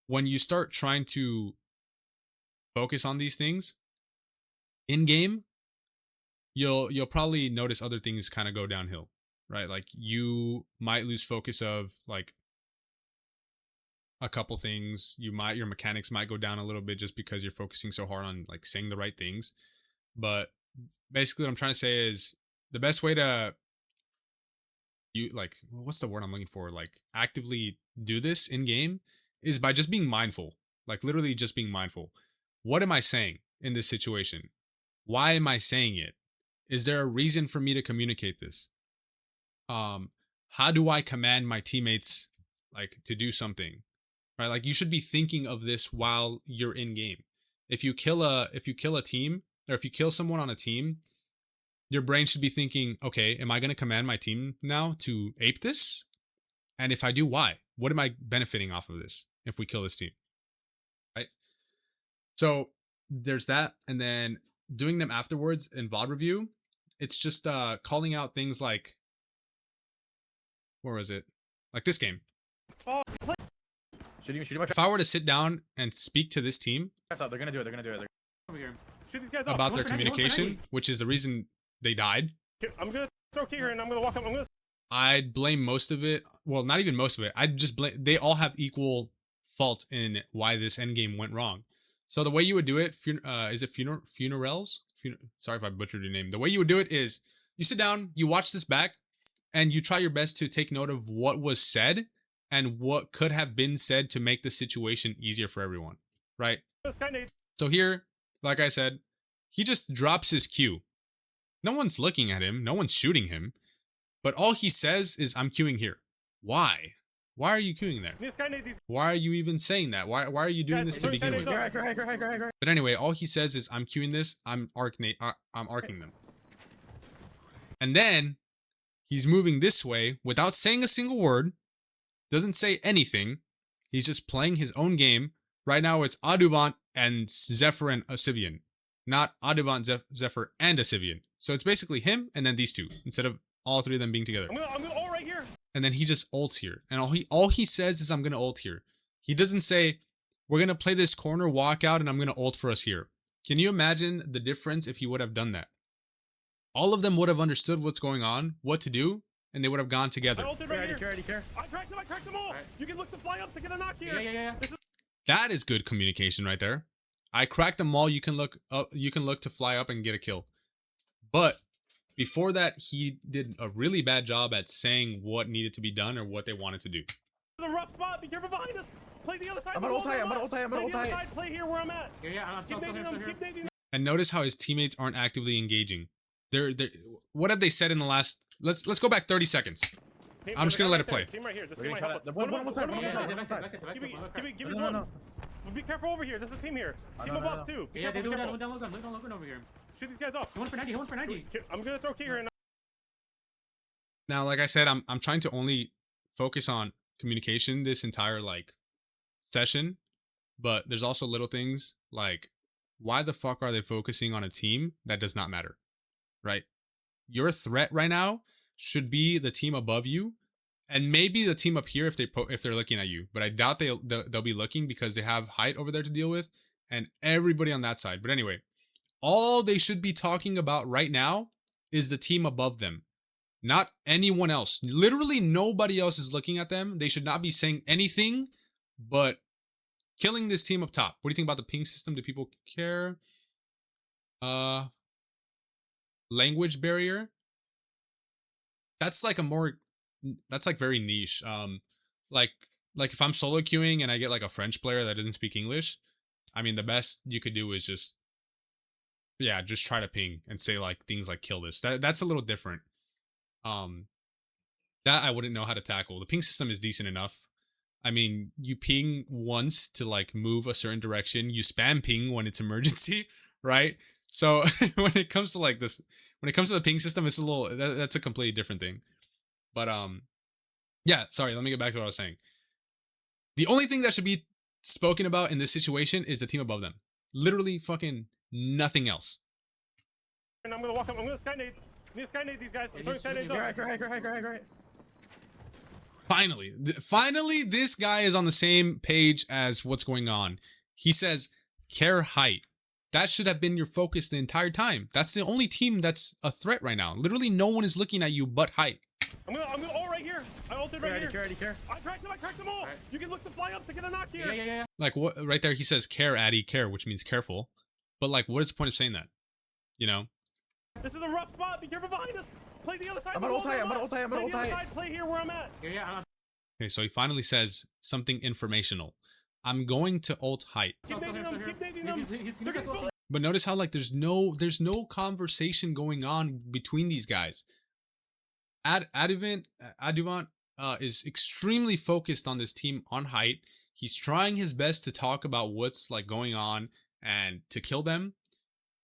when you start trying to focus on these things in game, you'll probably notice other things kind of go downhill, right? Like you might lose focus of like a couple things. Your mechanics might go down a little bit just because you're focusing so hard on like saying the right things. But basically what I'm trying to say is the best way to what's the word I'm looking for? Like actively do this in game is by just being mindful. Like literally just being mindful. What am I saying in this situation? Why am I saying it? Is there a reason for me to communicate this? How do I command my teammates like to do something? Right? Like you should be thinking of this while you're in game. If you kill a team, or if you kill someone on a team, your brain should be thinking, okay, am I going to command my team now to ape this? And if I do, why? What am I benefiting off of this if we kill this team? Right? So there's that. And then doing them afterwards in VOD review, it's just calling out things like, where was it? Like this game. If I were to sit down and speak to this team They're gonna do it. Shoot these guys up. about their communication, which is the reason they died. I'm gonna throw key here and I'm gonna walk up. I'm gonna I'd blame most of it. Well, not even most of it. I'd just blame. They all have equal fault in why this endgame went wrong. So the way you would do it, is it funerals? Sorry if I butchered your name. The way you would do it is you sit down, you watch this back, and you try your best to take note of what was said and what could have been said to make the situation easier for everyone, right? So here, like I said, he just drops his Q. No one's looking at him. No one's shooting him. But all he says is, I'm queuing here. Why? Why are you queuing there? Why are you even saying that? Why are you doing this to begin with? But anyway, all he says is, I'm queuing this. I'm arcing them. And then he's moving this way without saying a single word. Doesn't say anything. He's just playing his own game. Right now it's Adubant and Zephyr and Asivian. Not Adubant, Zephyr, and Asivian. So it's basically him and then these two, instead of all three of them being together. I'm gonna ult right here. And then he just ults here. And all he says is, I'm gonna ult here. He doesn't say, we're gonna play this corner, walk out, and I'm gonna ult for us here. Can you imagine the difference if he would have done that? All of them would have understood what's going on, what to do, and they would have gone together. I cracked them all. Right. You can look to fly up to get a knock here. Yeah. That is good communication right there. I cracked them all. You can look up. You can look to fly up and get a kill. But before that, he did a really bad job at saying what needed to be done or what they wanted to do. The rough spot. Be careful behind us. Play the other side. I'm gonna ult high. Play here where I'm at. Yeah. Keep nading them. And notice how his teammates aren't actively engaging. They're what have they said in the last? Let's go back 30 seconds. I'm just gonna let it play. Team right here. This We're team gonna right try to- one side. Give me one. Be careful over here. There's a team here. Team above too. Yeah, they do that. Look over here. Shoot these guys off. He went for 90. I'm gonna throw key here. Now, like I said, I'm trying to only focus on communication this entire like session, but there's also little things like, why the fuck are they focusing on a team that does not matter, right? Your threat right now should be the team above you, and maybe the team up here if they're looking at you. But I doubt they'll be looking because they have height over there to deal with, and everybody on that side. But anyway, all they should be talking about right now is the team above them, not anyone else. Literally nobody else is looking at them. They should not be saying anything but killing this team up top. What do you think about the ping system? Do people care? Language barrier. That's like very niche. Like if I'm solo queuing and I get like a French player that doesn't speak English, I mean, the best you could do is just try to ping and say like things like kill this. That's a little different. That I wouldn't know how to tackle. The ping system is decent enough. I mean, you ping once to like move a certain direction. You spam ping when it's emergency, right? So when it comes to like this, when it comes to the ping system, it's a little, that's a completely different thing. But yeah, sorry, let me get back to what I was saying. The only thing that should be spoken about in this situation is the team above them. Literally fucking nothing else. And I'm gonna walk up, I'm gonna skynade. I'm gonna skynade these guys. I'm throwing skynades up. Great. Finally, this guy is on the same page as what's going on. He says, care height. That should have been your focus the entire time. That's the only team that's a threat right now. Literally no one is looking at you but height. I'm gonna ult right here. I ulted right here. Care. I cracked them all. Right. You can look to fly up to get a knock here. Yeah. Like what right there he says care, Addy, care, which means careful. But like what is the point of saying that? You know? This is a rough spot. Be careful behind us. Play the other side. I'm gonna ult high. Play here where I'm at. Yeah. Okay, so he finally says something informational. I'm going to ult height. Keep nading them. But notice how like there's no conversation going on between these guys. Aduvant is extremely focused on this team on height. He's trying his best to talk about what's like going on and to kill them,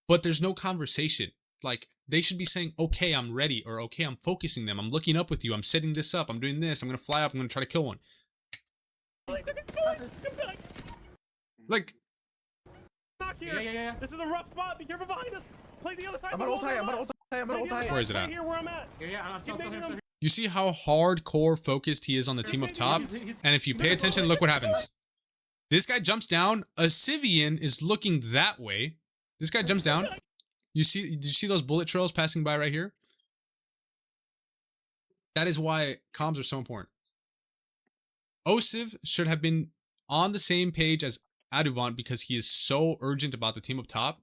but there's no conversation. Like they should be saying, okay, I'm ready, or okay, I'm focusing them. I'm looking up with you. I'm setting this up. I'm doing this. I'm going to fly up. I'm going to try to kill one. Like, Yeah. This is a rough spot. Be careful behind us. Play the other side. I'm gonna ult high. Where is it at? Here where I'm at. Yeah. You see how hardcore focused he is on the team up top? And if you pay attention, look what happens. This guy jumps down. Asivian is looking that way. This guy jumps down. Did you see those bullet trails passing by right here? That is why comms are so important. Osiv should have been on the same page as Aduvant because he is so urgent about the team up top,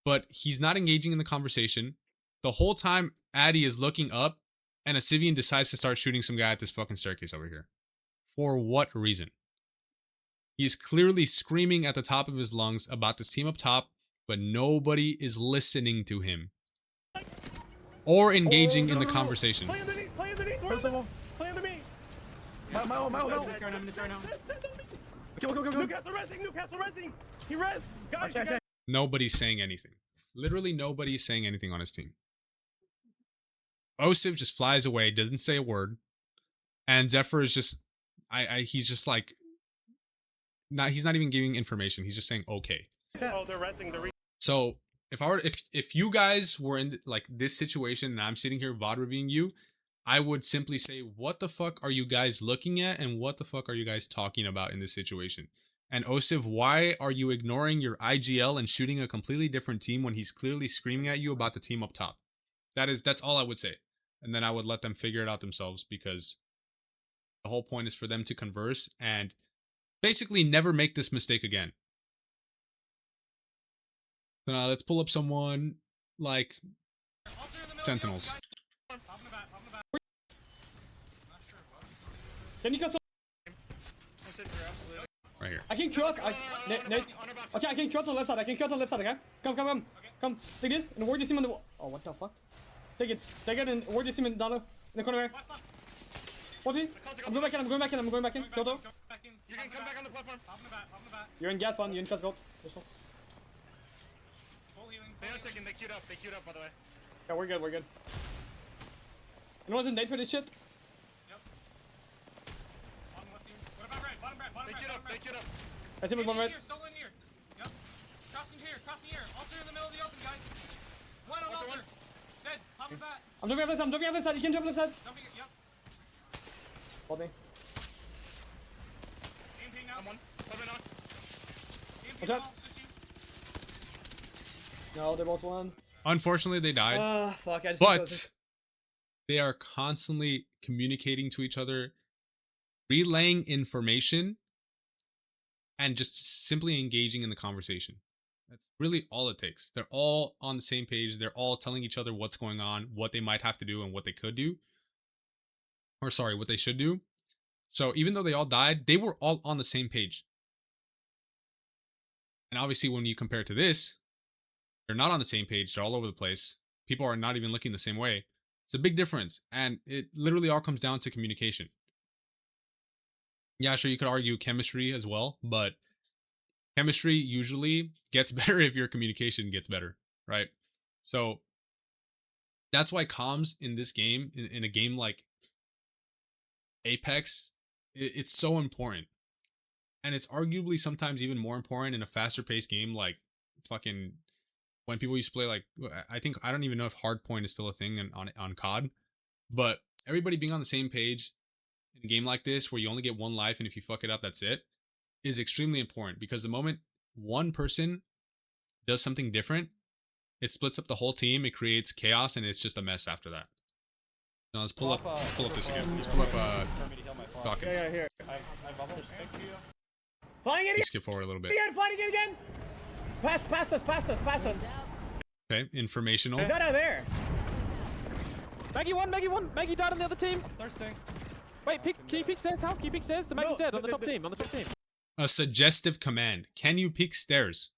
but he's not engaging in the conversation. The whole time, Addy is looking up, and a Sivian decides to start shooting some guy at this fucking staircase over here. For what reason? He's clearly screaming at the top of his lungs about this team up top, but nobody is listening to him or engaging in the conversation. Play underneath, play underneath. First of all, play underneath. My. Newcastle resing. He res. Guys, you guys. Nobody's saying anything. Literally nobody's saying anything on his team. Osiv just flies away, doesn't say a word. And Zephyr is just, he's just like, he's not even giving information. He's just saying, okay. Oh, they're resing. So if you guys were in like this situation and I'm sitting here VOD reviewing you, I would simply say, what the fuck are you guys looking at? And what the fuck are you guys talking about in this situation? And Osiv, why are you ignoring your IGL and shooting a completely different team when he's clearly screaming at you about the team up top? That's all I would say. And then I would let them figure it out themselves, because the whole point is for them to converse and basically never make this mistake again. So now let's pull up someone like Sentinels. Can you go? Right here. I can cross. Okay, I can cross on the left side. Okay? Come. Take this and ward this team on the wall. Oh, what the fuck? Take it and ward this team in down in the corner. 40. I'm going back in. Kyoto. You can come back on the platform. You're in gas one. You're in gas gold. They are taking. They queued up, by the way. Yeah, we're good. Anyone's in date for this shit? They queued up. I think we're going right. Solo in here. Yep. Crossing here. Altar in the middle of the open, guys. One on altar. Dead. Pop the bat. I'm jumping left side. You can jump left side. Jumping, yep. Hold me. Aim ping out. I'm one. Coming on. Aim Watch ping out. out. No, they're both one. Unfortunately, they died. Fuck. But they are constantly communicating to each other, relaying information, and just simply engaging in the conversation. That's really all it takes. They're all on the same page. They're all telling each other what's going on, what they might have to do, and what they could do. Or sorry, what they should do. So even though they all died, they were all on the same page. And obviously when you compare it to this, they're not on the same page. They're all over the place. People are not even looking the same way. It's a big difference. And it literally all comes down to communication. Yeah, sure, you could argue chemistry as well, but chemistry usually gets better if your communication gets better, right? So that's why comms in this game, in a game like Apex, it's so important. And it's arguably sometimes even more important in a faster paced game like fucking when people used to play like, I don't even know if hardpoint is still a thing on COD, but everybody being on the same page in a game like this where you only get one life and if you fuck it up, that's it, is extremely important, because the moment one person does something different, it splits up the whole team, it creates chaos, and it's just a mess after that. Now let's pull up this again. Let's pull up Dawkins. Yeah, here. I bubbled. Flying in You skip forward a little bit. flying again. Pass us. Okay, informational. Get out of there. Maggie one. Maggie died on the other team. Thirsting. Wait, can you peek stairs? How? Can you peek stairs? The Maggie's dead on the top team. A suggestive command. Can you peek stairs?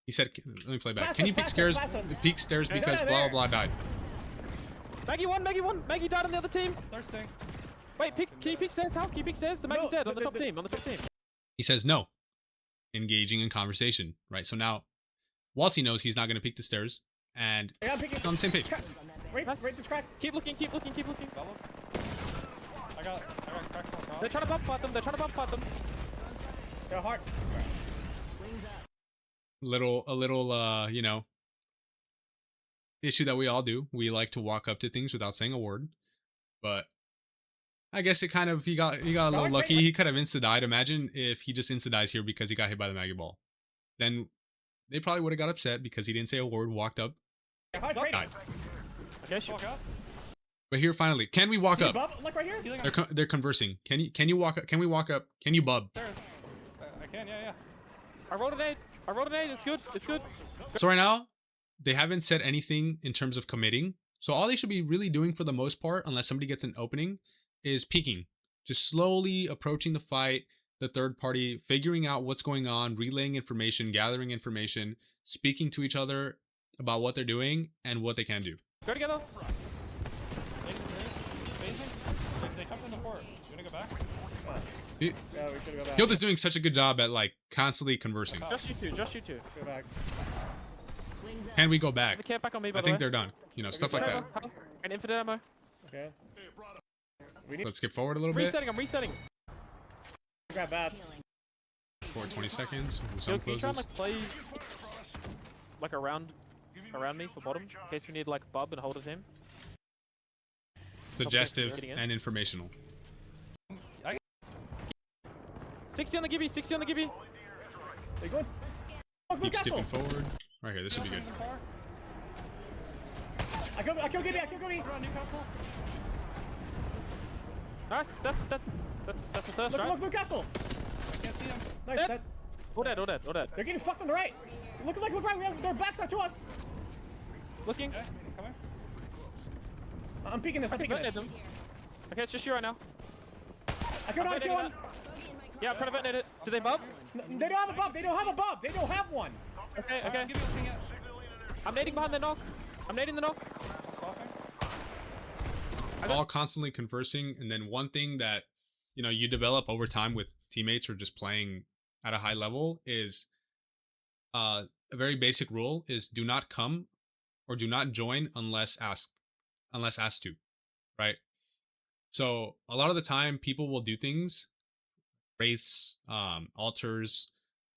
He said, let me play back. Can you peek stairs? Peek stairs because blah blah died. Maggie one. Maggie died on the other team. Thirsting. Wait, can you peek stairs? How? Can you peek stairs? The Maggie's dead on the top team. He says no. Engaging in conversation, right? So now, Waltzy knows he's not going to peek the stairs, and I'm picking. on the same page. Wait, this crack. Keep looking. I got cracked on top. They're trying to bump fight them. Go hard. A little, issue that we all do. We like to walk up to things without saying a word, but I guess it kind of, he got a little lucky. He could have insta-died. Imagine if he just insta-dies here because he got hit by the Maggie Ball. Then they probably would have got upset because he didn't say a word, walked up, died. Okay, sure. But But here, finally, can we walk Can you up? bub? Like right here? They're conversing. Can you walk up? Can we walk up? Can you bub? I can, yeah. I rolled an 8. It's good. It's good. So right now, they haven't said anything in terms of committing. So all they should be really doing for the most part, unless somebody gets an opening, is peeking. Just slowly approaching the fight, the third party, figuring out what's going on, relaying information, gathering information, speaking to each other about what they're doing and what they can do. Go together. They come from the port. You wanna go back? He- Yeah, we should go back. Hild is doing such a good job at like constantly conversing. Just you two. Go back. Can we go There's back? a camp back on me, by I the think way. they're done. You know, stuff like that. And infinite ammo. Okay. We need Let's skip forward a little bit. I'm resetting. to grab bats. For 20 seconds. Yo, Zone can you try and closes. like play like around me for bottom in case we need like bub and hold a team? Suggestive getting in. and informational. 60 on the Gibby. They good? Look, Keep Castle. skipping forward. Right here. This should be good. I kill Gibby. Newcastle. Nice. That's the first, Look, right? look, Newcastle. I can't see him. Nice. Dead. That, All dead. they're getting fucked on the right. Look right. We have their backs are to us. Looking. Okay, come here. I'm peeking this. I can detonate them. Okay, it's just you right now. I killed I'm one. Yeah, I'm trying to detonate it. Do they bub? They don't have a bub. They don't have one. Okay. Give me a thing out. I'm nading behind the knock. I'm nading the knock. All constantly conversing, and then one thing that you develop over time with teammates or just playing at a high level is a very basic rule is do not come or do not join unless asked to, right? So a lot of the time people will do things, wraiths, altars,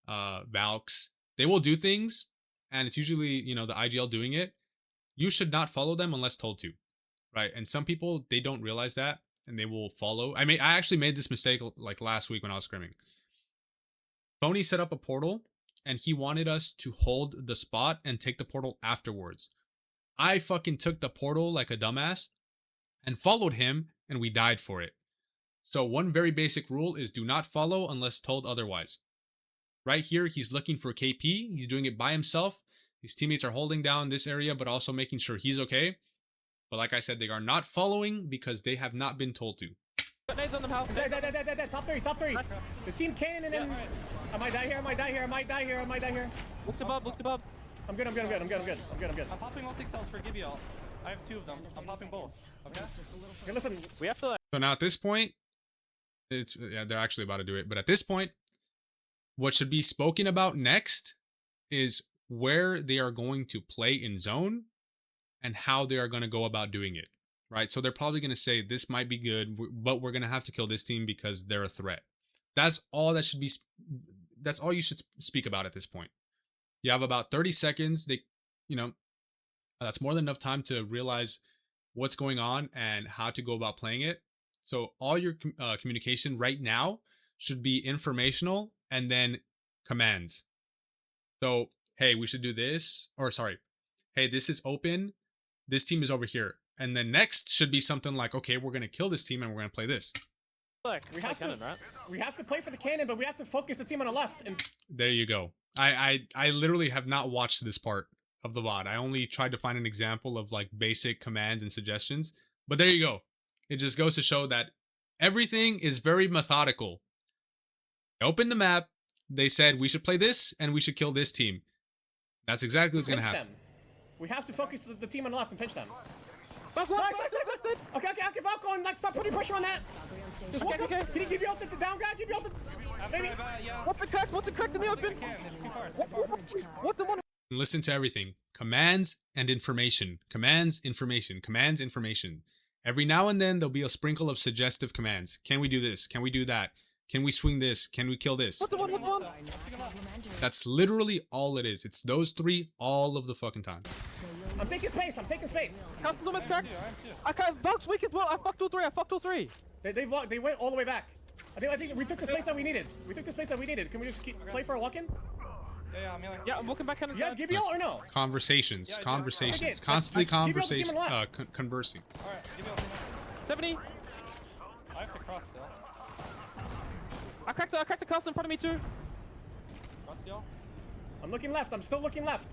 Valks, they will do things and it's usually the IGL doing it. You should not follow them unless told to. Right, and some people, they don't realize that, and they will follow. I actually made this mistake like last week when I was scrimming. Tony set up a portal, and he wanted us to hold the spot and take the portal afterwards. I fucking took the portal like a dumbass, and followed him, and we died for it. So one very basic rule is do not follow unless told otherwise. Right here, he's looking for KP. He's doing it by himself. His teammates are holding down this area, but also making sure he's okay. But like I said, they are not following because they have not been told to. Nades on them, Hal. Dead. Top three. The team can and then... I might die here. Look to bub. I'm good. I'm popping multi cells for Gibby ult. I have 2 of them. I'm popping both. Okay? Okay, listen. We have to So now at this point, they're actually about to do it. But at this point, what should be spoken about next is where they are going to play in zone and how they are going to go about doing it, right? So they're probably going to say this might be good, but we're going to have to kill this team because they're a threat. That's all that should be. That's all you should speak about at this point. You have about 30 seconds. That's more than enough time to realize what's going on and how to go about playing it. So all your communication right now should be informational and then commands. So, hey, we should do this, or sorry, hey, this is open. This team is over here. And then next should be something like, okay, we're going to kill this team and we're going to play this. We have to play for the cannon, but we have to focus the team on the left. And there you go. I literally have not watched this part of the VOD. I only tried to find an example of like basic commands and suggestions. But there you go. It just goes to show that everything is very methodical. They opened the map. They said we should play this and we should kill this team. That's exactly what's going to happen. We have to focus the team on the left and pinch them. Nice. Okay, Valko, and stop putting pressure on that. Just walk up. Can you give you ult the down guy? Give you ult the... Maybe. What the crack in the open? What the one? Listen to everything. Commands and information. Commands, information. Every now and then, there'll be a sprinkle of suggestive commands. Can we do this? Can we do that? Can we swing this? Can we kill this? What's the one? That's literally all it is. It's those three all of the fucking time. I'm taking space. Castle's almost cracked. I can't. Valk's weak as well. I fucked all three. They went all the way back. I think we took the space that we needed. Can we just play for a walk-in? Yeah, I'm healing. Yeah, I'm walking back in. You have give you all or no? Conversations, Yeah, I do. conversations, Okay, constantly give me all the team conversation, on left. conversing. Alright, give me all 70. I have to cross still. I cracked the castle in front of me too. Cross y'all. I'm looking left. I'm still looking left.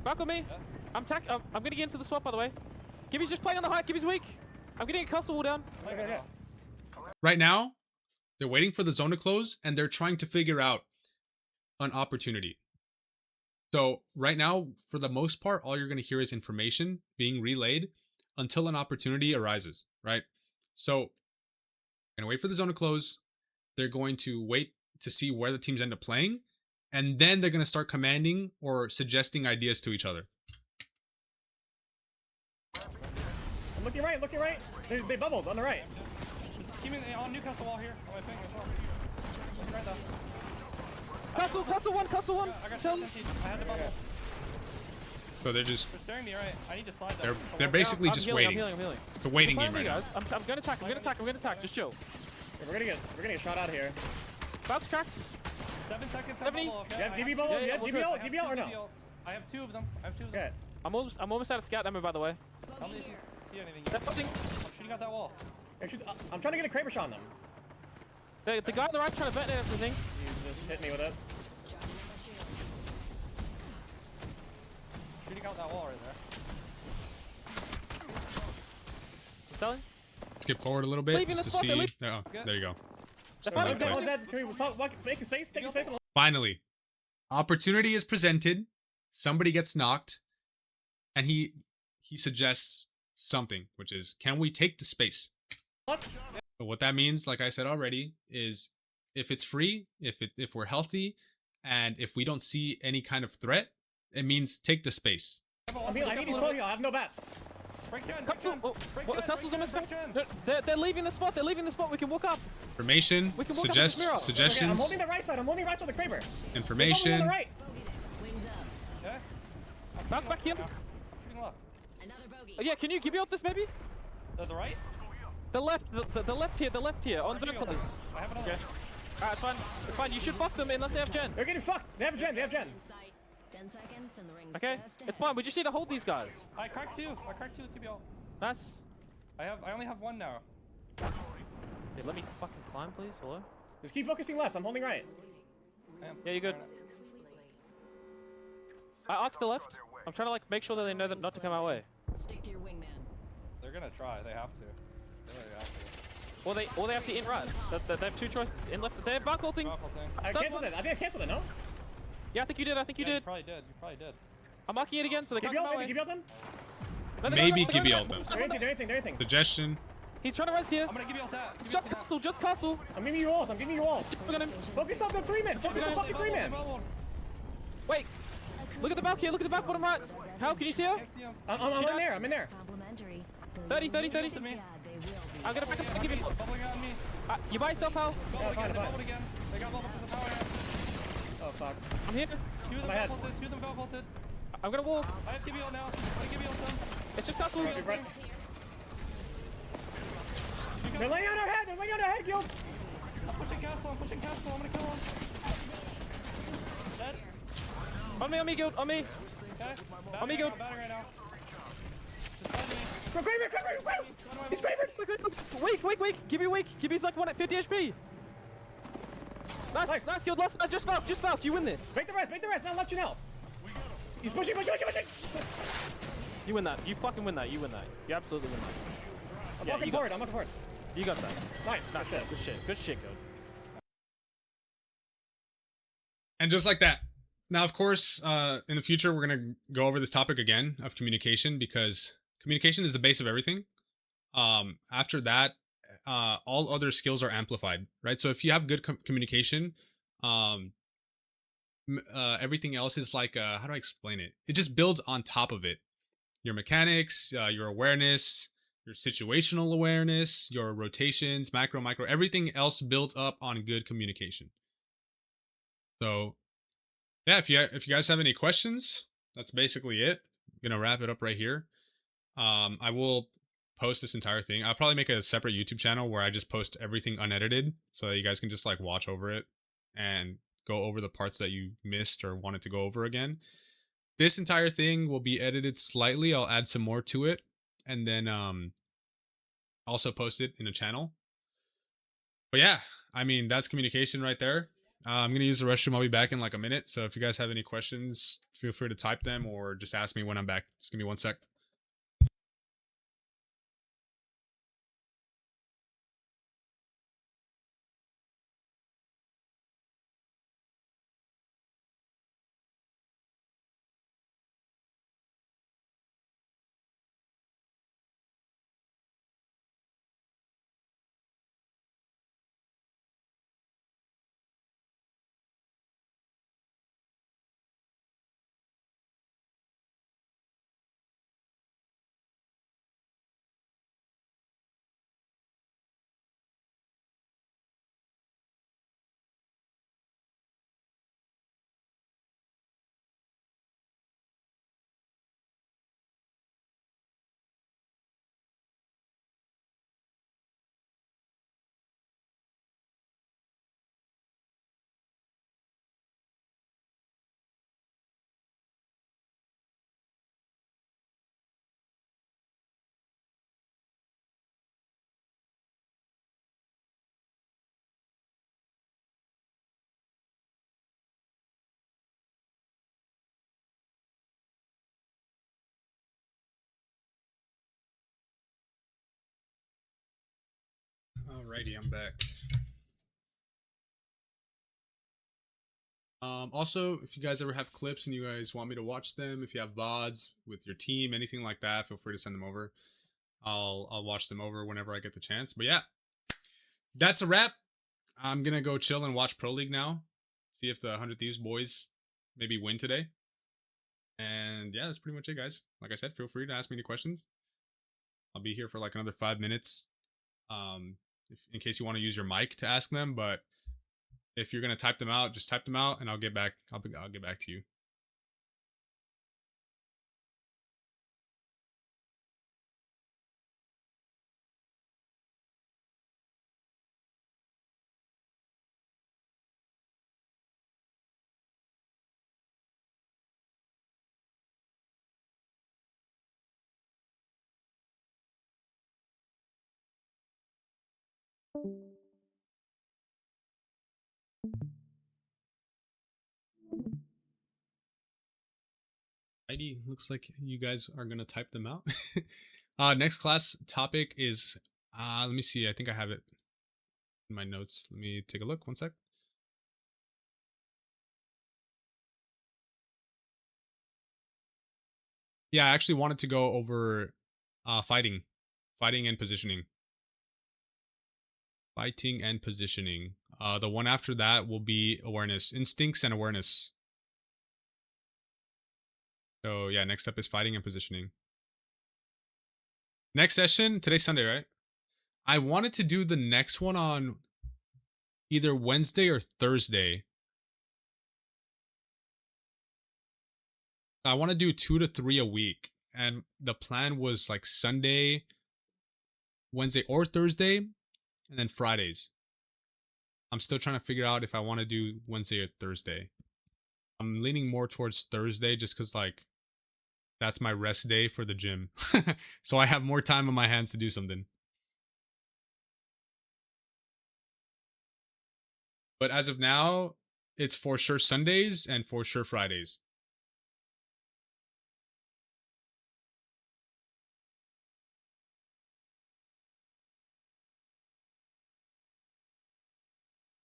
Back on me. Yeah. I'm gonna get into the swap by the way. Gibby's just playing on the height. Gibby's weak. I'm getting a castle wall down. Okay. Right now, they're waiting for the zone to close and they're trying to figure out an opportunity. So right now, for the most part, all you're going to hear is information being relayed until an opportunity arises, right? So they're going to wait for the zone to close. They're going to wait to see where the teams end up playing. And then they're going to start commanding or suggesting ideas to each other. I'm looking right. Looking right. They bubbled on the right. Just keep me on Newcastle wall here. On my ping as well. Look right there. Castle one. I got Chill. 10 I had to bubble. So they're just, They're staring me right. I need to slide that. they're basically I'm just healing, waiting. I'm healing. It's a waiting Follow game me, right now. guys. I'm gonna attack. Just chill. We're gonna get shot out here. Bounce cracked. 7 seconds. 70. Bubble, okay? You have I DB bubble? yeah, You have we're DB good. ult? DB ult or no? I have 2 of them. Okay. I'm almost out of scout ammo by the way. Tell me if you see anything. They're pushing. I'm shooting at that wall. I'm trying to get a Kraber shot on them. The guy on the right trying to detonate everything. You just hit me with it. Shooting out that wall right there. Selling. Skip forward a little bit Leaving just to the spot, see. they're Oh, there you go. They're Sorry, fine. play. One's dead. Can we make his face? Take his face. Finally, opportunity is presented. Somebody gets knocked, and he suggests something, which is, can we take the space? What? But what that means, like I said already, is if it's free, if we're healthy, and if we don't see any kind of threat, it means take the space. I need his phone. I have no bats. Break 10. Castle. Castle's almost back. They're leaving the spot. We can walk up. Information, We can walk up to this mirror. Okay, I'm suggestions, holding the right side. I'm holding right side of the Kraber. information. On the right. Okay. Bounce back here. I'm shooting left. Oh, yeah, can you give me out this maybe? The right? The left here, on zone close. I have another. Okay. Alright, it's fine. You should fuck them unless they have gen. They're getting fucked. They have gen. 10 seconds and the ring's Okay, it's fine. We just need to hold these guys. I cracked 2. Keep you all. Nice. I only have 1 now. Hey, let me fucking climb, please. Hello. Just keep focusing left. I'm holding right. Yeah, you're good. I arc to the left. I'm trying to like make sure that they know that not to come our way. Stick to your wingman. They're gonna try. They have to. They really have to. Or they have to in right. They have 2 choices. In left. They have back ulting. Powerful thing. I canceled it. I think I canceled it. No. Yeah, I think you did. You probably did. I'm marking it again so they Give can't you come out. our Maybe way. give you out them. No, they're Maybe going give you back. all them. They're anything. Suggestion. He's trying to res here. I'm gonna give you all that. Give me Just all that. castle. I'm giving you walls. Look at him. Focus on the 3-man. Focus on the fucking 3-man. Wait. Look at the back here. Look at the back bottom right. How can you see her? I'm in there. 30. Listen to me. I'm gonna back up and give you. Bubbling on me. You by yourself, Hal. Yeah, fine. Bubbled again. They got bubbled because of power hand. Oh fuck. I'm here. 2 of them My head. bell vaulted. 2 of them bell vaulted. I'm gonna walk. I have TBL now. I'm gonna give you all them. It's just castle. They're laying on our head. Guild. I'm pushing castle. I'm gonna kill him. Dead. On me, guild. On me. Okay. On me, guild. I'm batting right now. Just find me. Kraber. He's Kraber. Weak. Give me weak. Give me like 1 at 50 HP. Nice, guild. Last night. Just Valk. You win this. Make the rest. Now let you know. He's pushing. You win that. You fucking win that. You absolutely win that. I'm Yeah, walking forward. You got that. Nice. Good shit, guild. And just like that. Now, of course, in the future, we're going to go over this topic again of communication because communication is the base of everything. After that, all other skills are amplified, right? So if you have good communication, everything else is like, how do I explain it? It just builds on top of it. Your mechanics, your awareness, your situational awareness, your rotations, macro, micro, everything else builds up on good communication. So yeah, if you guys have any questions, that's basically it. I'm gonna wrap it up right here. I will post this entire thing. I'll probably make a separate YouTube channel where I just post everything unedited so that you guys can just like watch over it and go over the parts that you missed or wanted to go over again. This entire thing will be edited slightly. I'll add some more to it and then also post it in a channel. But yeah, I mean, that's communication right there. I'm going to use the restroom. I'll be back in like a minute. So if you guys have any questions, feel free to type them or just ask me when I'm back. Just give me 1 sec. Alrighty, I'm back. Also, if you guys ever have clips and you guys want me to watch them, if you have VODs with your team, anything like that, feel free to send them over. I'll watch them over whenever I get the chance. But yeah, that's a wrap. I'm gonna go chill and watch Pro League now. See if the 100 Thieves boys maybe win today. And yeah, that's pretty much it, guys. Like I said, feel free to ask me any questions. I'll be here for like another 5 minutes. In case you want to use your mic to ask them, but if you're gonna type them out, just type them out, and I'll get back. I'll get back to you. Alrighty, looks like you guys are gonna type them out. Next class topic is let me see. I think I have it in my notes. Let me take a look. 1 sec. Yeah, I actually wanted to go over fighting and positioning. Fighting and positioning. The one after that will be awareness, instincts and awareness. So yeah, next up is fighting and positioning. Next session, today's Sunday, right? I wanted to do the next one on either Wednesday or Thursday. I want to do 2 to 3 a week. And the plan was like Sunday, Wednesday or Thursday, and then Fridays. I'm still trying to figure out if I want to do Wednesday or Thursday. I'm leaning more towards Thursday just because like that's my rest day for the gym. So I have more time on my hands to do something. But as of now, it's for sure Sundays and for sure Fridays.